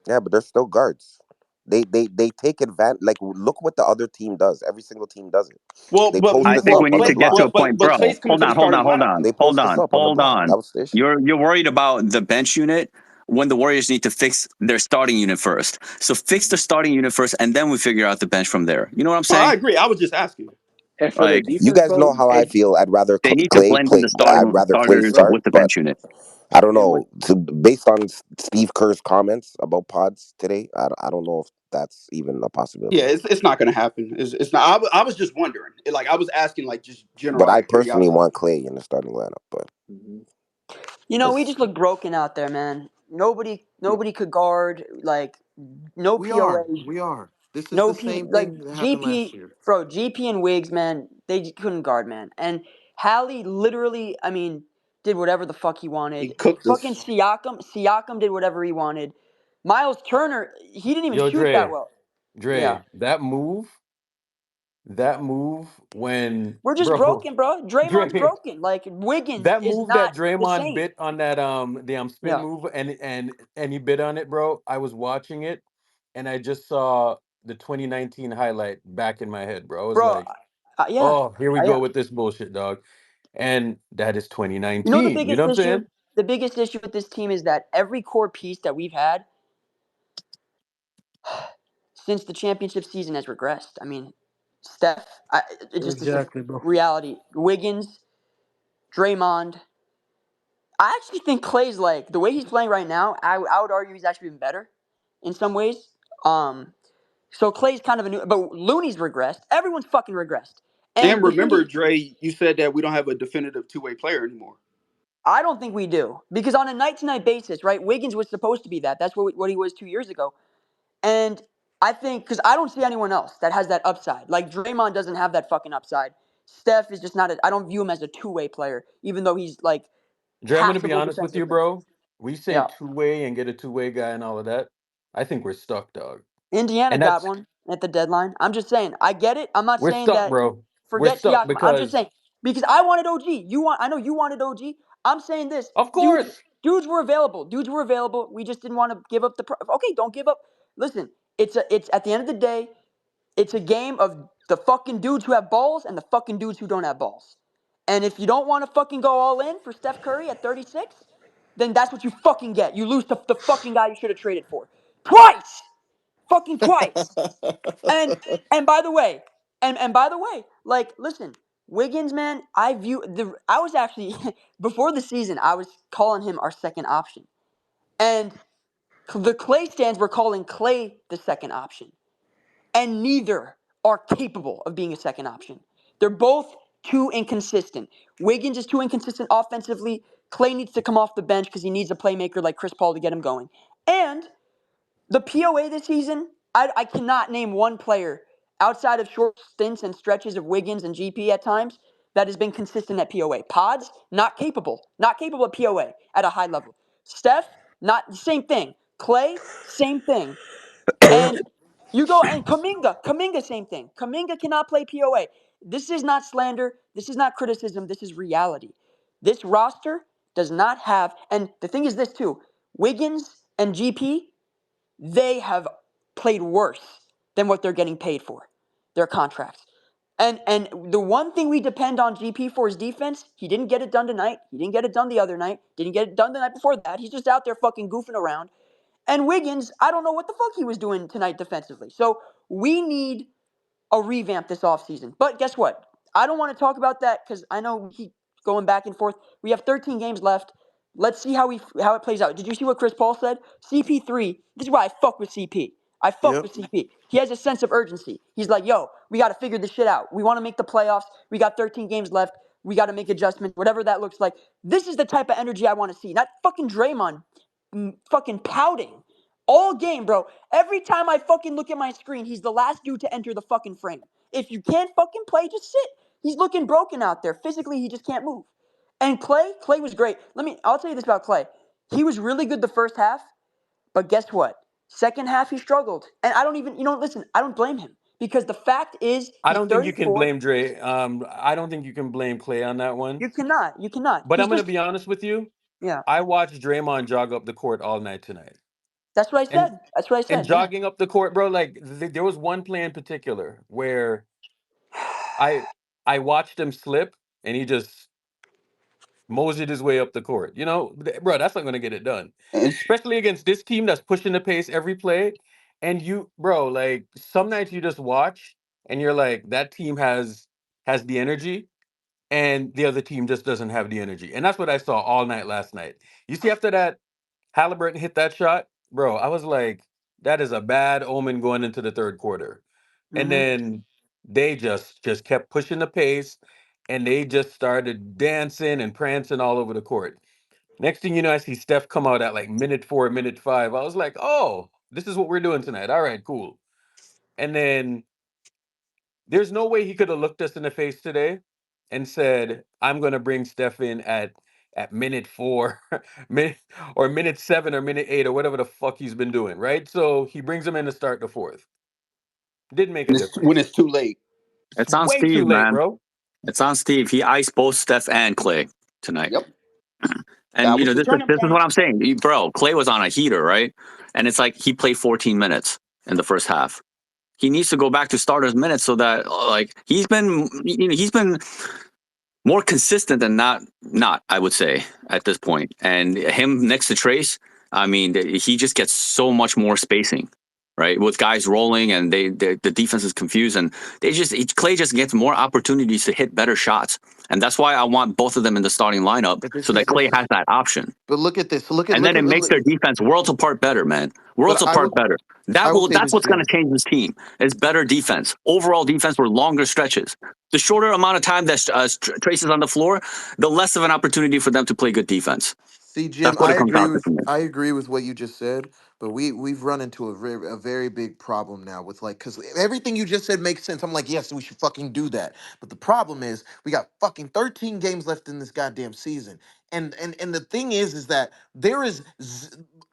yeah, but they're still guards. They take advantage. Like, look what the other team does. Every single team does it. Well, They but post I this think well, up we on need the to Clay, get block. to a but point, but bro. Clay's coming Hold to the on, hold starting on, hold lineup on, They though. hold post this on, up on the hold block. on. That was the issue. You're worried about the bench unit when the Warriors need to fix their starting unit first. So fix the starting unit first, and then we figure out the bench from there. You know what I'm No, I saying? agree. I was just asking. And for the Like You defense, guys bro, know how I it feel. I'd rather they need to Clay blend in play. the I'd rather Clay starters start, with the but bench unit. I don't and what know. So based on Steve Kerr's comments about pods today, I don't know if that's even a Yeah, possibility. it's not going to happen. It's not. I was just wondering. Like I was asking, like just But general out I of personally curiosity. want Clay in the starting lineup. But Mhm. We because just look broken out there, man. Nobody could guard, like no We are. POA. We are. This is No the P same like thing that happened last GP, year. bro. GP and Wiggs, man, they couldn't guard, man. And Hallie literally, I mean, did whatever the fuck he He wanted. cooked Fucking us. Siakam did whatever he wanted. Miles Turner, he didn't even Yo, shoot that Dre, well. Yeah, Dre, that move when we're just bro, broken, bro. Draymond's Dre, broken. Like Wiggins that is move not that the Draymond same. bit on that the spin Yeah, move and he bit on it, bro. I was watching it and I just saw the 2019 highlight back in my head, bro. I was bro. like, Yeah, oh, here we yeah. go with this bullshit, dog. And that is You know the 2019. You know biggest what I'm issue? saying? The biggest issue with this team is that every core piece that we've had since the championship season has regressed. I mean, Steph, it's a Exactly, bro. reality. Wiggins, Draymond. I actually think Clay's like the way he's playing right now. I would argue he's actually been better in some ways. Um, so Clay's kind of a new, but Looney's regressed. Everyone's fucking regressed. And And the thing remember, is, Dre, you said that we don't have a definitive two-way player anymore. I don't think we do because on a night-to-night basis, right? Wiggins was supposed to be that. That's what he was 2 years ago. And I think because I don't see anyone else that has that upside. Like Draymond doesn't have that fucking upside. Steph is just not. I don't view him as a two-way player, even though he's like Dre, I'm gonna be passable honest with you, defensively. bro. We say Yeah, two-way and get a two-way guy and all of that. I think we're stuck, dog. Indiana And got that's one at the deadline. I'm just saying. I get it. I'm not we're saying stuck, that. bro. We're Forget stuck Siakam. I'm just because saying because I wanted OG. I know you wanted OG. I'm saying this, of dudes. course. Dudes were available. Dudes were available. We just didn't want to give up the. Okay, don't give up. Listen, it's at the end of the day. It's a game of the fucking dudes who have balls and the fucking dudes who don't have balls. And if you don't want to fucking go all in for Steph Curry at 36, then that's what you fucking get. You lose to the fucking guy you should have traded for. Twice! Fucking twice. And by the way, and by the way, like, listen, Wiggins, man, I was actually before the season, I was calling him our second option. And the Clay stands were calling Clay the second option. And neither are capable of being a second option. They're both too inconsistent. Wiggins is too inconsistent offensively. Clay needs to come off the bench because he needs a playmaker like Chris Paul to get him going. And the POA this season, I cannot name one player outside of short stints and stretches of Wiggins and GP at times that has been consistent at POA. Pods, not capable of POA at a high level. Steph, not the same thing. Clay, same thing. And you go and Kaminga, same thing. Kaminga cannot play POA. This is not slander. This is not criticism. This is reality. This roster does not have, and the thing is this too, Wiggins and GP, they have played worse than what they're getting paid for, their contracts. And the one thing we depend on GP for is defense. He didn't get it done tonight. He didn't get it done the other night. Didn't get it done the night before that. He's just out there fucking goofing around. And Wiggins, I don't know what the fuck he was doing tonight defensively. So we need a revamp this offseason. But guess what? I don't want to talk about that because I know we keep going back and forth. We have 13 games left. Let's see how it plays out. Did you see what Chris Paul said? CP3. This is why I fuck with CP. I fuck Yep. with CP. He has a sense of urgency. He's like, yo, we got to figure this shit out. We want to make the playoffs. We got 13 games left. We got to make adjustments, whatever that looks like. This is the type of energy I want to see. Not fucking Draymond fucking pouting all game, bro. Every time I fucking look at my screen, he's the last dude to enter the fucking frame. If you can't fucking play, just sit. He's looking broken out there. Physically, he just can't move. And Clay was great. I'll tell you this about Clay. He was really good the first half, but guess what? Second half, he struggled. And I don't even, listen, I don't blame him because the fact is I he's don't think you can 34. blame Dre. I don't think you can blame Clay on that one. You cannot. You cannot. But He's I'm gonna just, be honest with you. yeah. I watched Draymond jog up the court all night tonight, That's what I and said. That's what I and said. Yeah. jogging up the court, bro. Like there was one play in particular where I I watched him slip, and he just moseyed his way up the court. Bro, that's not gonna get it done, especially against this team that's pushing the pace every play. And bro, like some nights you just watch and you're like, that team has the energy, and the other team just doesn't have the energy. And that's what I saw all night last night. You see, after that Halliburton hit that shot, bro, I was like, that is a bad omen going into the third quarter. And Mm-hmm. then they just kept pushing the pace, and they just started dancing and prancing all over the court. Next thing you know, I see Steph come out at like minute 4, minute 5. I was like, oh, this is what we're doing tonight. All right, cool. And then there's no way he could have looked us in the face today and said, "I'm going to bring Steph in at minute 4, minute or minute 7 or minute 8 or whatever the fuck he's been doing." Right? So he brings him in to start the fourth. Didn't make a When difference. it's too late. It's It's on way too Steve, late, man. bro. It's on Steve. He iced both Steph and Clay tonight. Yep. And That was the this turning is what point. I'm saying, bro. Clay was on a heater, right? And it's like he played 14 minutes in the first half. He needs to go back to starters minutes so that like he's been more consistent than not I would say at this point. And him next to Trace, I mean, he just gets so much more spacing, right? With guys rolling and the defense is confused, and Clay just gets more opportunities to hit better shots, and that's why I want both of them in the starting lineup But this so that is Clay this. has that option, But look at this. and then it makes their defense worlds apart better, man. Worlds But apart better. I will say That's this, what's going Jim. to change this team. Is better defense, overall defense for longer stretches. The shorter amount of time that Trace is on the floor, the less of an opportunity for them to play good defense. See, Jim, That's what it comes down to for me. I agree with what you just said, but we've run into a very big problem now with like because everything you just said makes sense. I'm like, yes, we should fucking do that. But the problem is we got fucking 13 games left in this goddamn season, and the thing is that there is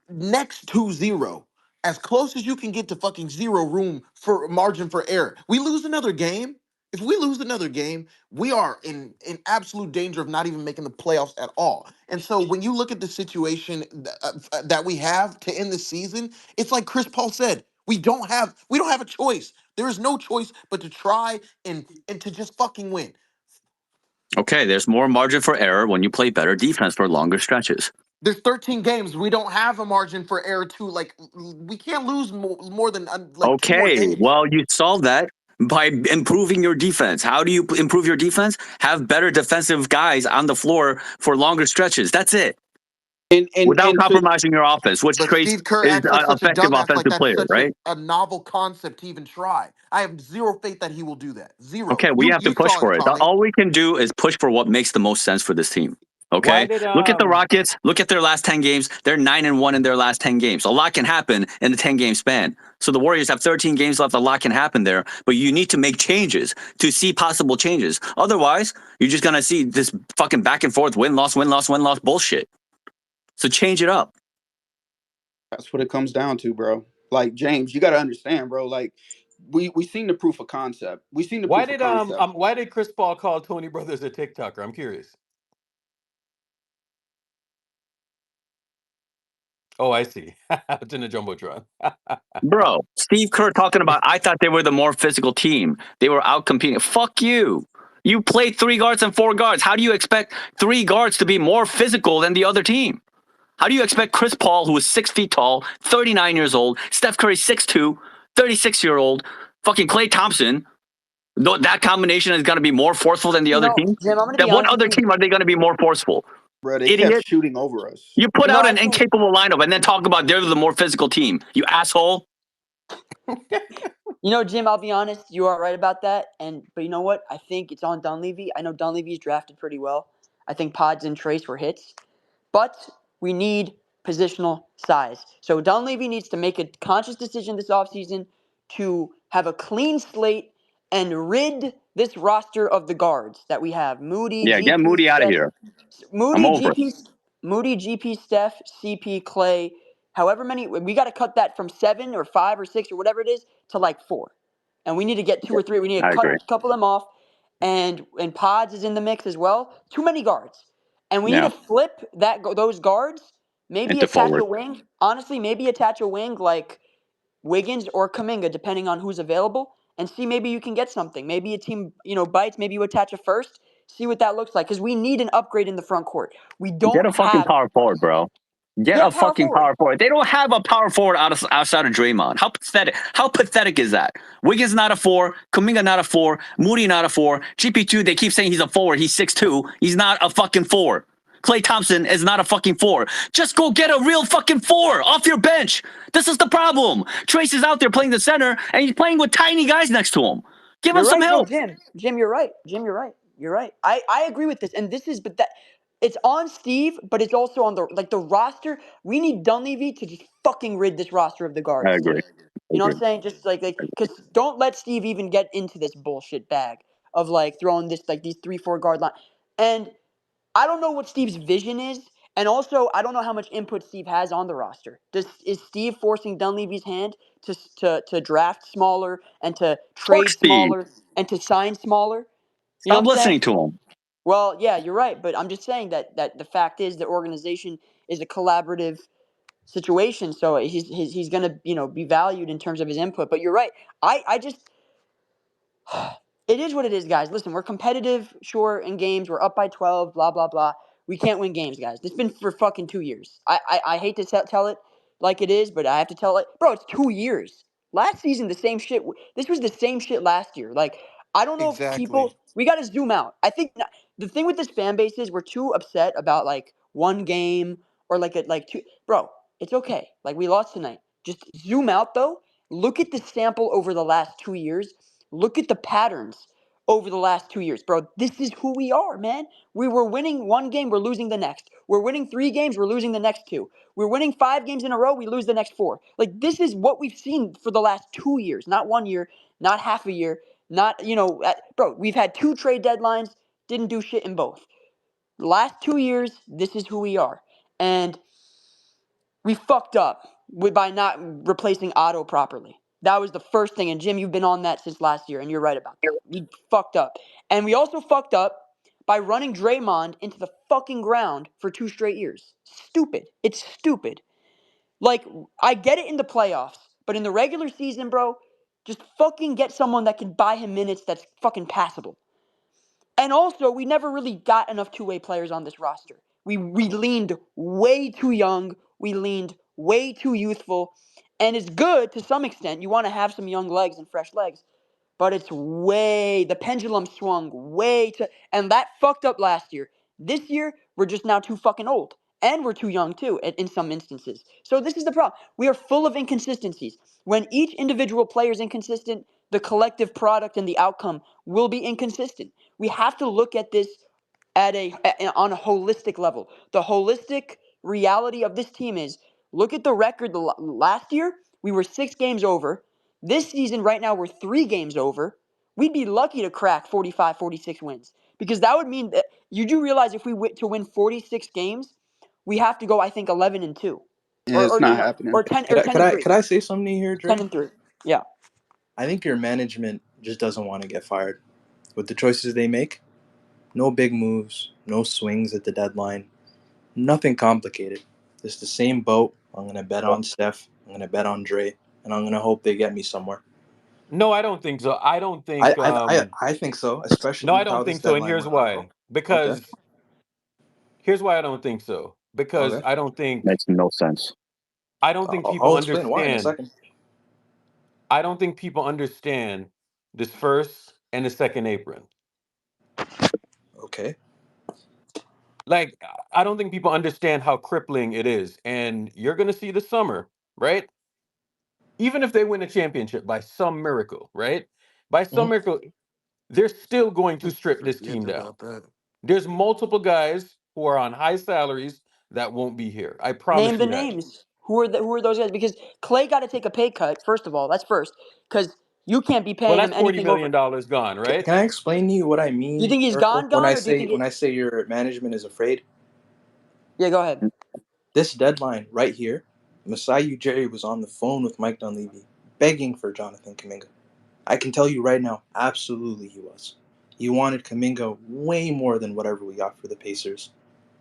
next to zero. As close as you can get to fucking zero room for margin for error. We lose another game. If we lose another game, we are in absolute danger of not even making the playoffs at all. And so when you look at the situation that we have to end the season, it's like Chris Paul said, we don't have a choice. There is no choice but to try and to just fucking win. Okay, there's more margin for error when you play better defense for longer stretches. There's 13 games. We don't have a margin for error too. Like we can't lose more than like 2 more Okay, games. well, you solve that by improving your defense. How do you improve your defense? Have better defensive guys on the floor for longer stretches. That's it. And Without and to compromising your offense, which But Trace Steve Kerr is acts like an such a effective dumbass. Like offensive that's player, such right? a novel concept to even try. I have zero faith that he will do that. Zero. Okay, we You have to you push saw it, for it. Tommy. All we can do is push for what makes the most sense for this team. Why Okay, did look at the Rockets. Look at their last 10 games. They're 9-1 in their last 10 games. A lot can happen in a 10-game span. So the Warriors have 13 games left. A lot can happen there, but you need to make changes to see possible changes. Otherwise, you're just gonna see this fucking back and forth win loss bullshit. So change it up. That's what it comes down to, bro. Like James, you got to understand, bro. Like we seen the proof of concept. We seen the proof of concept. why did Chris Paul call Tony Brothers a TikToker? I'm curious. Oh, I see. It's in the jumbotron. Bro, Steve Kerr talking about, I thought they were the more physical team. They were out competing. Fuck you. You played 3 guards and 4 guards. How do you expect 3 guards to be more physical than the other team? How do you expect Chris Paul, who is 6 feet tall, 39 years old, Steph Curry 6'2", 36-year-old, fucking Klay Thompson, that combination is going to be more forceful than the other team? Jim, I'm gonna Then be what honest with other you. team are they going to be more forceful? Bro, they kept Idiot. shooting over us. You put out I an think incapable lineup and then talk about they're the more physical team. You asshole. Jim, I'll be honest, you are right about that. But you know what? I think it's on Dunleavy. I know Dunleavy's drafted pretty well. I think Pods and Trace were hits. But we need positional size. So Dunleavy needs to make a conscious decision this offseason to have a clean slate and rid this roster of the guards that we have. Moody, Yeah, get GP, Moody out of Steph, here. I'm Moody, over it. GP, Steph, CP, Clay. However many, we got to cut that from 7 or 5 or 6 or whatever it is to like 4. And we need to get 2 or 3. We need to I cut agree. a couple of them off. And Pods is in the mix as well. Too many guards. And we need Yeah, to flip those guards. Maybe into attach forward. a wing. Honestly, maybe attach a wing like Wiggins or Kaminga, depending on who's available, and see maybe you can get something. Maybe a team, bites. Maybe you attach a first. See what that looks like, because we need an upgrade in the front court. We Get don't a fucking have. power forward, bro. Get Yeah, a power fucking forward. power forward. They don't have a power forward outside of Draymond. How pathetic! How pathetic is that? Wiggins not a 4, Kuminga not a 4, Moody not a 4, GP2. They keep saying he's a forward. He's 6'2". He's not a fucking 4. Klay Thompson is not a fucking 4. Just go get a real fucking 4 off your bench. This is the problem. Trace is out there playing the center, and he's playing with tiny guys next to him. Give him You're some right. No, help. Jim. Jim, you're right. Jim, you're right. You're right. I agree with this. And this is, but that it's on Steve, but it's also on the roster. We need Dunleavy to just fucking rid this roster of the I guards, agree. dude. I You know what agree. I'm saying? Just because don't let Steve even get into this bullshit bag of throwing this these 3-4 guard line. And I don't know what Steve's vision is, and also I don't know how much input Steve has on the roster. Is Steve forcing Dunleavy's hand to draft smaller and to Fuck trade Steve. smaller and to sign smaller? You know Stop what I'm saying? listening to him. Well, yeah, you're right, but I'm just saying that the fact is the organization is a collaborative situation, so he's gonna be valued in terms of his input. But you're right. I just it is what it is, guys. Listen, we're competitive, sure, in games. We're up by 12, blah, blah, blah. We can't win games, guys. This has been for fucking 2 years. I hate to tell it like it is, but I have to tell it. Bro, it's 2 years. Last season, the same shit. This was the same shit last year. I don't know if Exactly. we got to zoom out. I think the thing with this fan base is we're too upset about one game or two. Bro, it's okay. We lost tonight. Just zoom out, though. Look at the sample over the last 2 years. Look at the patterns over the last 2 years, bro. This is who we are, man. We were winning one game, we're losing the next. We're winning 3 games, we're losing the next 2. We're winning 5 games in a row, we lose the next 4. This is what we've seen for the last 2 years, not 1 year, not half a year, not, bro, we've had 2 trade deadlines, didn't do shit in both. The last 2 years, this is who we are. And we fucked up by not replacing Otto properly. That was the first thing. And Jim, you've been on that since last year, and you're right about that. We fucked up. And we also fucked up by running Draymond into the fucking ground for 2 straight years. Stupid. It's stupid. I get it in the playoffs, but in the regular season, bro, just fucking get someone that can buy him minutes that's fucking passable. And also, we never really got enough two-way players on this roster. We leaned way too young. We leaned way too youthful. And it's good to some extent. You want to have some young legs and fresh legs. But the pendulum swung way to, and that fucked up last year. This year, we're just now too fucking old. And we're too young too, in some instances. So this is the problem. We are full of inconsistencies. When each individual player is inconsistent, the collective product and the outcome will be inconsistent. We have to look at this on a holistic level. The holistic reality of this team is, look at the record. Last year, we were 6 games over. This season, right now, we're 3 games over. We'd be lucky to crack 45, 46 wins, because that would mean that you do realize if we to win 46 games, we have to go, I think, 11-2, Yeah, it's not happening. or 10 Could or I, 10 could and I 3, could I say something here, Dre? 10-3. Yeah. I think your management just doesn't want to get fired with the choices they make. No big moves, no swings at the deadline, nothing complicated. Just the same boat. I'm gonna bet on Steph. I'm gonna bet on Dre, and I'm gonna hope they get me somewhere. No, I don't think so. I don't I think. I I, I think so, No, especially I with how don't this think so. And deadline here's went right why. now. Okay. Because here's why I don't think so. Because Okay. Makes no sense. I don't think people I'll explain why in a understand. second. I don't think people understand this first and the second apron. Okay. Like, I don't think people understand how crippling it is. And you're gonna see this summer, right? Even if they win a championship by some miracle, right? By some Mhm. miracle, they're still going to strip this Forget team down. about that. There's multiple guys who are on high salaries that won't be here. I Name promise the you that. names. Who are those guys? Because Clay got to take a pay cut. First of all, that's first, because you can't be Well, paying him that's $40 anything over. million gone, right? Can I explain to you what I Do you mean, think he's Urkel, when gone, or do you think I it? say your management is afraid? Yeah, go ahead. This deadline right here, Masai Ujiri was on the phone with Mike Dunleavy, begging for Jonathan Kuminga. I can tell you right now, absolutely he was. He wanted Kuminga way more than whatever we got for the Pacers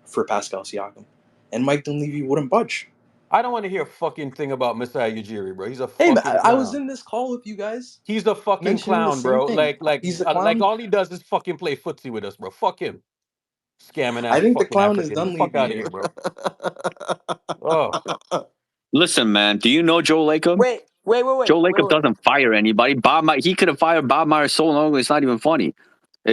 for Pascal Siakam, and Mike Dunleavy wouldn't budge. I don't want to hear a fucking thing about Masai Ujiri, bro. He's a Hey, man, fucking I was clown. in this call with you guys, He's a fucking mentioning the clown, same bro. thing. He's a Like clown. all he does is fucking play footsie with us, bro. Fuck him. Scamming I ass think the fucking clown is African. Fuck Dunleavy out of here. here, bro. Oh. Listen, man, do you know Joe Lacob? Wait. Joe Lacob doesn't fire anybody. He could have fired Bob Myers so long it's not even funny.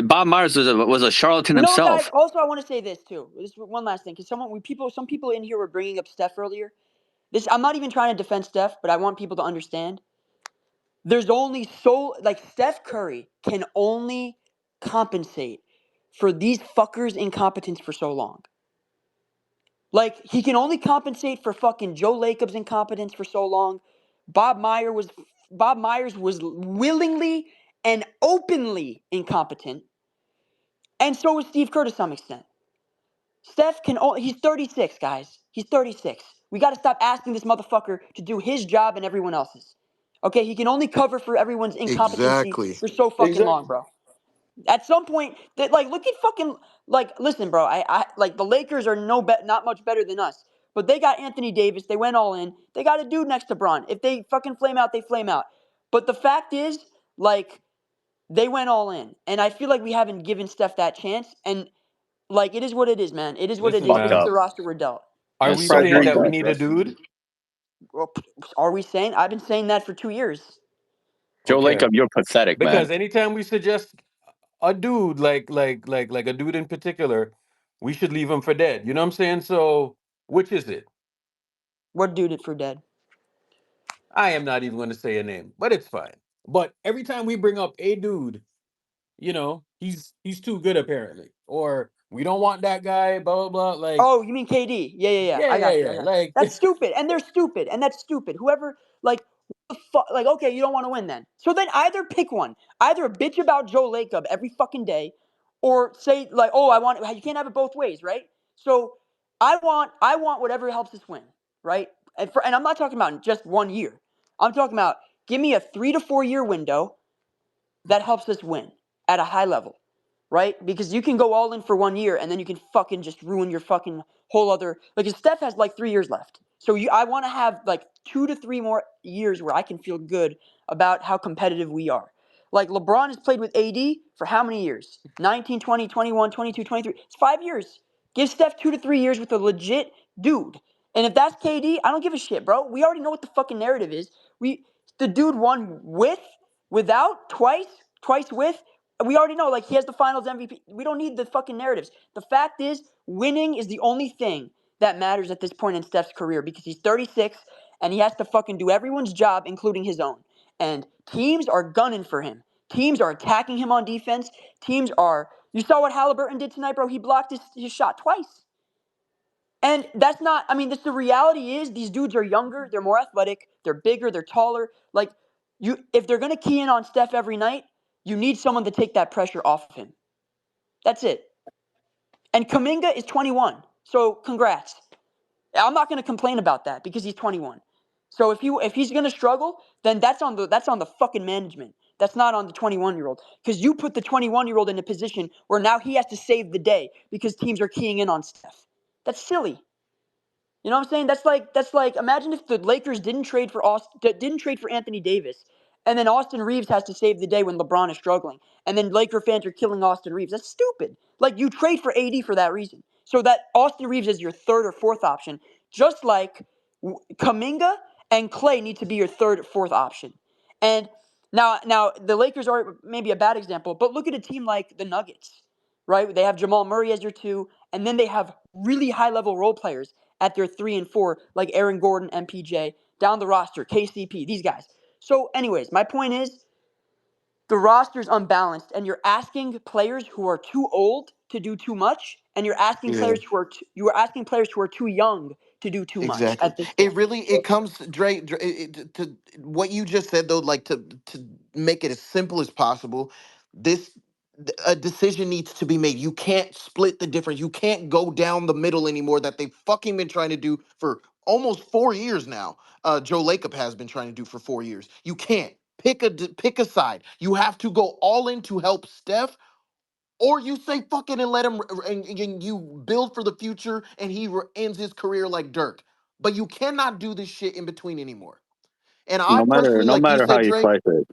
Bob Myers was a charlatan You know, guys. himself. Also, I want to say this too. This is one last thing, because some people in here were bringing up Steph earlier. I'm not even trying to defend Steph, but I want people to understand. There's only Steph Curry can only compensate for these fuckers' incompetence for so long. Like, he can only compensate for fucking Joe Lacob's incompetence for so long. Bob Myers was willingly and openly incompetent, and so was Steve Kerr to some extent. He's 36, guys. He's 36. We got to stop asking this motherfucker to do his job and everyone else's. Okay, he can only cover for everyone's incompetency Exactly. for so fucking long, Exactly. bro. At some point, look at fucking listen, bro. I the Lakers are not much better than us, but they got Anthony Davis. They went all in. They got a dude next to Bron. If they fucking flame out, they flame out. But the fact is, they went all in, and I feel like we haven't given Steph that chance. And it is what it is, man. It is what it Listen, is. Fucked This is man. up. the roster we're dealt. Are That's we so saying fucked that we up. need a dude? Well, are we saying? I've been saying that for 2 years. Joe Okay. Lacob, you're pathetic, man. Because anytime we suggest a dude, like a dude in particular, we should leave him for dead. You know what I'm saying? So which is it? What dude it for dead? I am not even going to say a name, but it's fine. But every time we bring up a dude, he's too good apparently, or we don't want that guy. Blah blah blah. Like, Oh, you mean KD? Yeah. yeah, I yeah, got you. yeah. Like, That's stupid, and they're stupid, and that's stupid. Whoever, okay, you don't want to win then. So then either pick one. Either bitch about Joe Lacob every fucking day, or say oh, you can't have it both ways, right? So I want whatever helps us win, right? And I'm not talking about just 1 year. I'm talking about, give me a 3 to 4 year window that helps us win at a high level, right? Because you can go all in for 1 year and then you can fucking just ruin your fucking whole other. If Steph has 3 years left, so I want to have 2 to 3 more years where I can feel good about how competitive we are. Like LeBron has played with AD for how many years? 19, 20, 21, 22, 23. It's 5 years. Give Steph 2 to 3 years with a legit dude. And if that's KD, I don't give a shit, bro. We already know what the fucking narrative is. The dude won with, without, twice with. We already know, like, he has the finals MVP. We don't need the fucking narratives. The fact is, winning is the only thing that matters at this point in Steph's career because he's 36 and he has to fucking do everyone's job, including his own. And teams are gunning for him. Teams are attacking him on defense. Teams are. You saw what Halliburton did tonight, bro? He blocked his shot twice. And that's not, I mean, the reality is these dudes are younger, they're more athletic, they're bigger, they're taller. Like, if they're going to key in on Steph every night, you need someone to take that pressure off of him. That's it. And Kuminga is 21. So congrats. I'm not going to complain about that because he's 21. So if he's going to struggle, then that's on the fucking management. That's not on the 21-year-old because you put the 21-year-old in a position where now he has to save the day because teams are keying in on Steph. That's silly. You know what I'm saying? That's like imagine if the Lakers didn't trade for Anthony Davis, and then Austin Reeves has to save the day when LeBron is struggling, and then Laker fans are killing Austin Reeves. That's stupid. Like you trade for AD for that reason, so that Austin Reeves is your third or fourth option, just like Kuminga and Clay need to be your third or fourth option. And now the Lakers are maybe a bad example, but look at a team like the Nuggets, right? They have Jamal Murray as your two, and then they have really high level role players at their 3 and 4, like Aaron Gordon, MPJ, down the roster, KCP, these guys. So, anyways, my point is the roster's unbalanced, and you're asking players who are too old to do too much, and you're asking Yeah. players who are too young to do too much Exactly. at this It point. really it comes Dre to what you just said though, like to make it as simple as possible. This a decision needs to be made. You can't split the difference. You can't go down the middle anymore that they've fucking been trying to do for almost 4 years now. Joe Lacob has been trying to do for 4 years. You can't pick a side. You have to go all in to help Steph, or you say fuck it and let him and you build for the future and ends his career like Dirk. But you cannot do this shit in between anymore. And I personally, No like you matter how said, you Dre, slice it.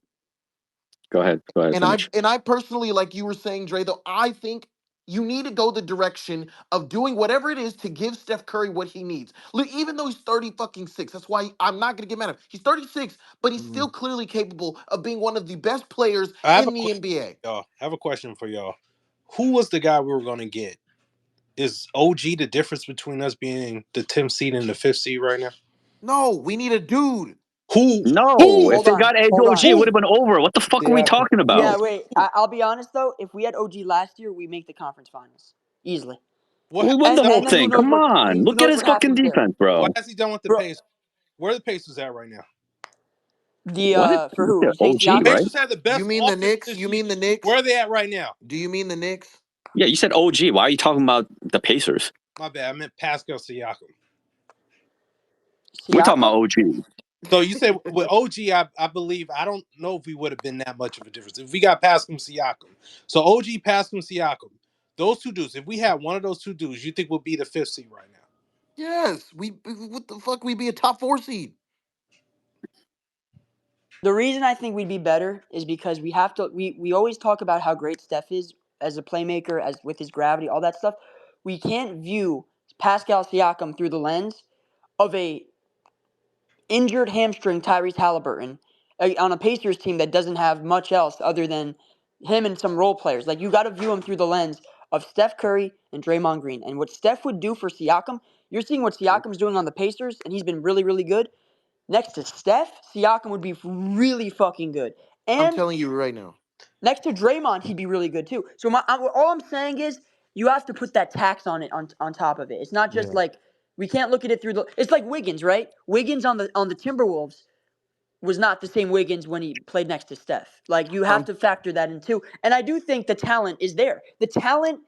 Go ahead. Go ahead. and I Finish. and I personally, like you were saying, Dre, though, I think you need to go the direction of doing whatever it is to give Steph Curry what he needs. Look, even though he's 30 fucking six, that's why I'm not gonna get mad at him. He's 36, but he's still Mhm. clearly capable of being one of the best players I have a in the question, NBA. y'all. I have a question for y'all. Who was the guy we were going to get? Is OG the difference between us being the 10th seed and the 5th seed right now? No, we need a dude. Who? No, if Who? Hold they on, got Edge hold OG, on. it would have Who? been over. What the fuck are we Siakam. talking Yeah, about? wait. I'll be honest though. If we had OG last year, we make the conference finals easily. What We has won he the done whole And with then the who thing. knows Come what on. who Look at knows his what fucking happens there, defense, What bro. has he done with the bro. Pacers? Where are the Pacers at right now? The What? for who? Yeah, You saying OG, Siakam? right? Pacers had the You best mean the offense Knicks? this You year. mean the Where Knicks? are they at right now? Do you mean the Knicks? Yeah, you said OG. Why are you talking about the Pacers? My bad. I meant Pascal Siakam. We're talking Siakam? about OG. So you say with OG, I believe I don't know if we would have been that much of a difference if we got Pascal Siakam. So OG, Pascal Siakam, those two dudes. If we had one of those two dudes, you think would be the 5th seed right now? Yes. What the fuck? We'd be a top 4 seed. The reason I think we'd be better is because we always talk about how great Steph is as a playmaker, as with his gravity, all that stuff. We can't view Pascal Siakam through the lens of a injured hamstring Tyrese Halliburton on a Pacers team that doesn't have much else other than him and some role players. Like you got to view him through the lens of Steph Curry and Draymond Green. And what Steph would do for Siakam, you're seeing what Siakam's doing on the Pacers, and he's been really, really good. Next to Steph, Siakam would be really fucking good. I'm And telling you right now. next to Draymond, he'd be really good too. So all I'm saying is you have to put that tax on it on top of it. It's not just Yeah. like we can't look at it through the. It's like Wiggins, right? Wiggins on the Timberwolves was not the same Wiggins when he played next to Steph. Like you have I'm to factor that in too. And I do think the talent is there. The talent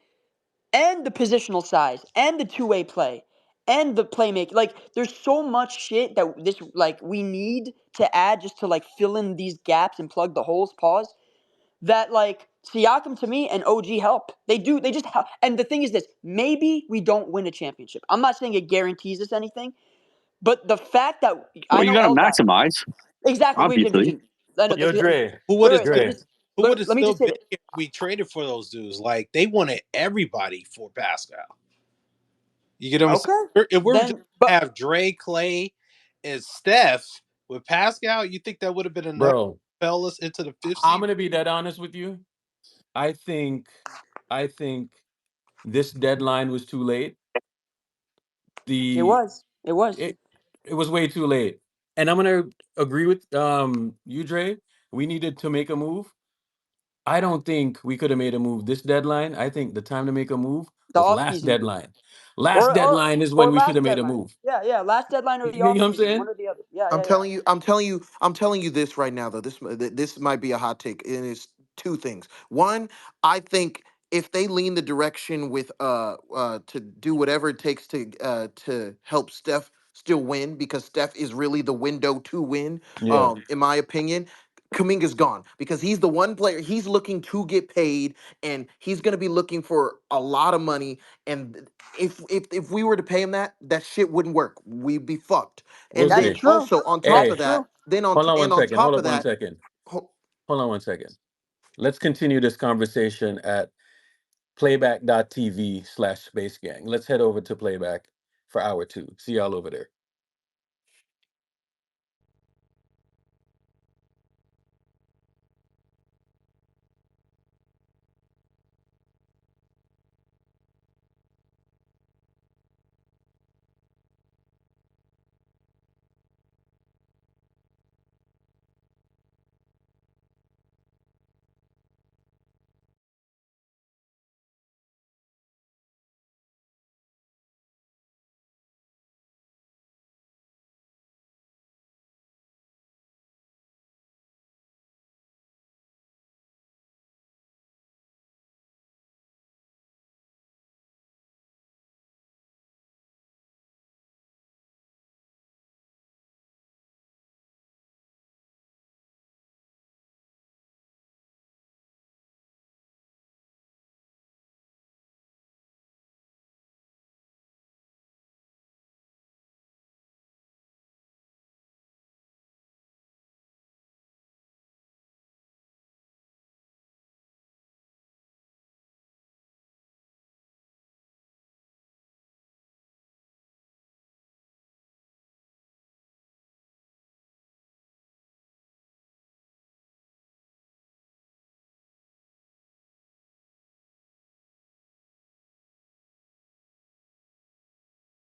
and the positional size and the two-way play and the playmaking. Like there's so much shit that we need to add just to like fill in these gaps and plug the holes, pause. That like Siakam to me and OG help. They do. They just help. And the thing is this, maybe we don't win a championship. I'm not saying it guarantees us anything, but the fact that Well, I you know got to L dot maximize, exactly. Wait, obviously. I know But that's Yo, Dre, who would wait, it wait. Let me take? Dre. just who would have let me still just say been this. here if we traded for those dudes? Like they wanted everybody for Pascal. You get what I'm saying? Okay. If we were just Then, but have Dre, Clay, and Steph with Pascal, you think that would have been enough to Bro, propel us into the fifth I'm seed? gonna be dead honest with you. I think I think this deadline was too late. it The was. It was. it it was way too late. And I'm gonna agree with you, Dre. We needed to make a move. I don't think we could have made a move this deadline. I think the time to make a move The was off last season. deadline. Last Or or deadline is when or we should last have made a deadline. move. Yeah, yeah. Last deadline or the You know off what I'm season. saying? One or the other. Yeah, I'm yeah, yeah. telling you, I'm telling you, I'm telling you this right now though. This might be a hot take, and it's two things. One, I think if they lean the direction with to do whatever it takes to help Steph still win, because Steph is really the window to win, Yeah. in my opinion. Kaminga's gone because he's the one player he's looking to get paid, and he's going to be looking for a lot of money. And if we were to pay him that shit wouldn't work. We'd be fucked. We'll And That's then see. true. also on top That's of Hey, that, true. hold on one on second. Hold top up of one that, second. ho- Hold on one second. Let's continue this conversation at playback.tv/space gang. Let's head over to playback for hour two. See y'all over there.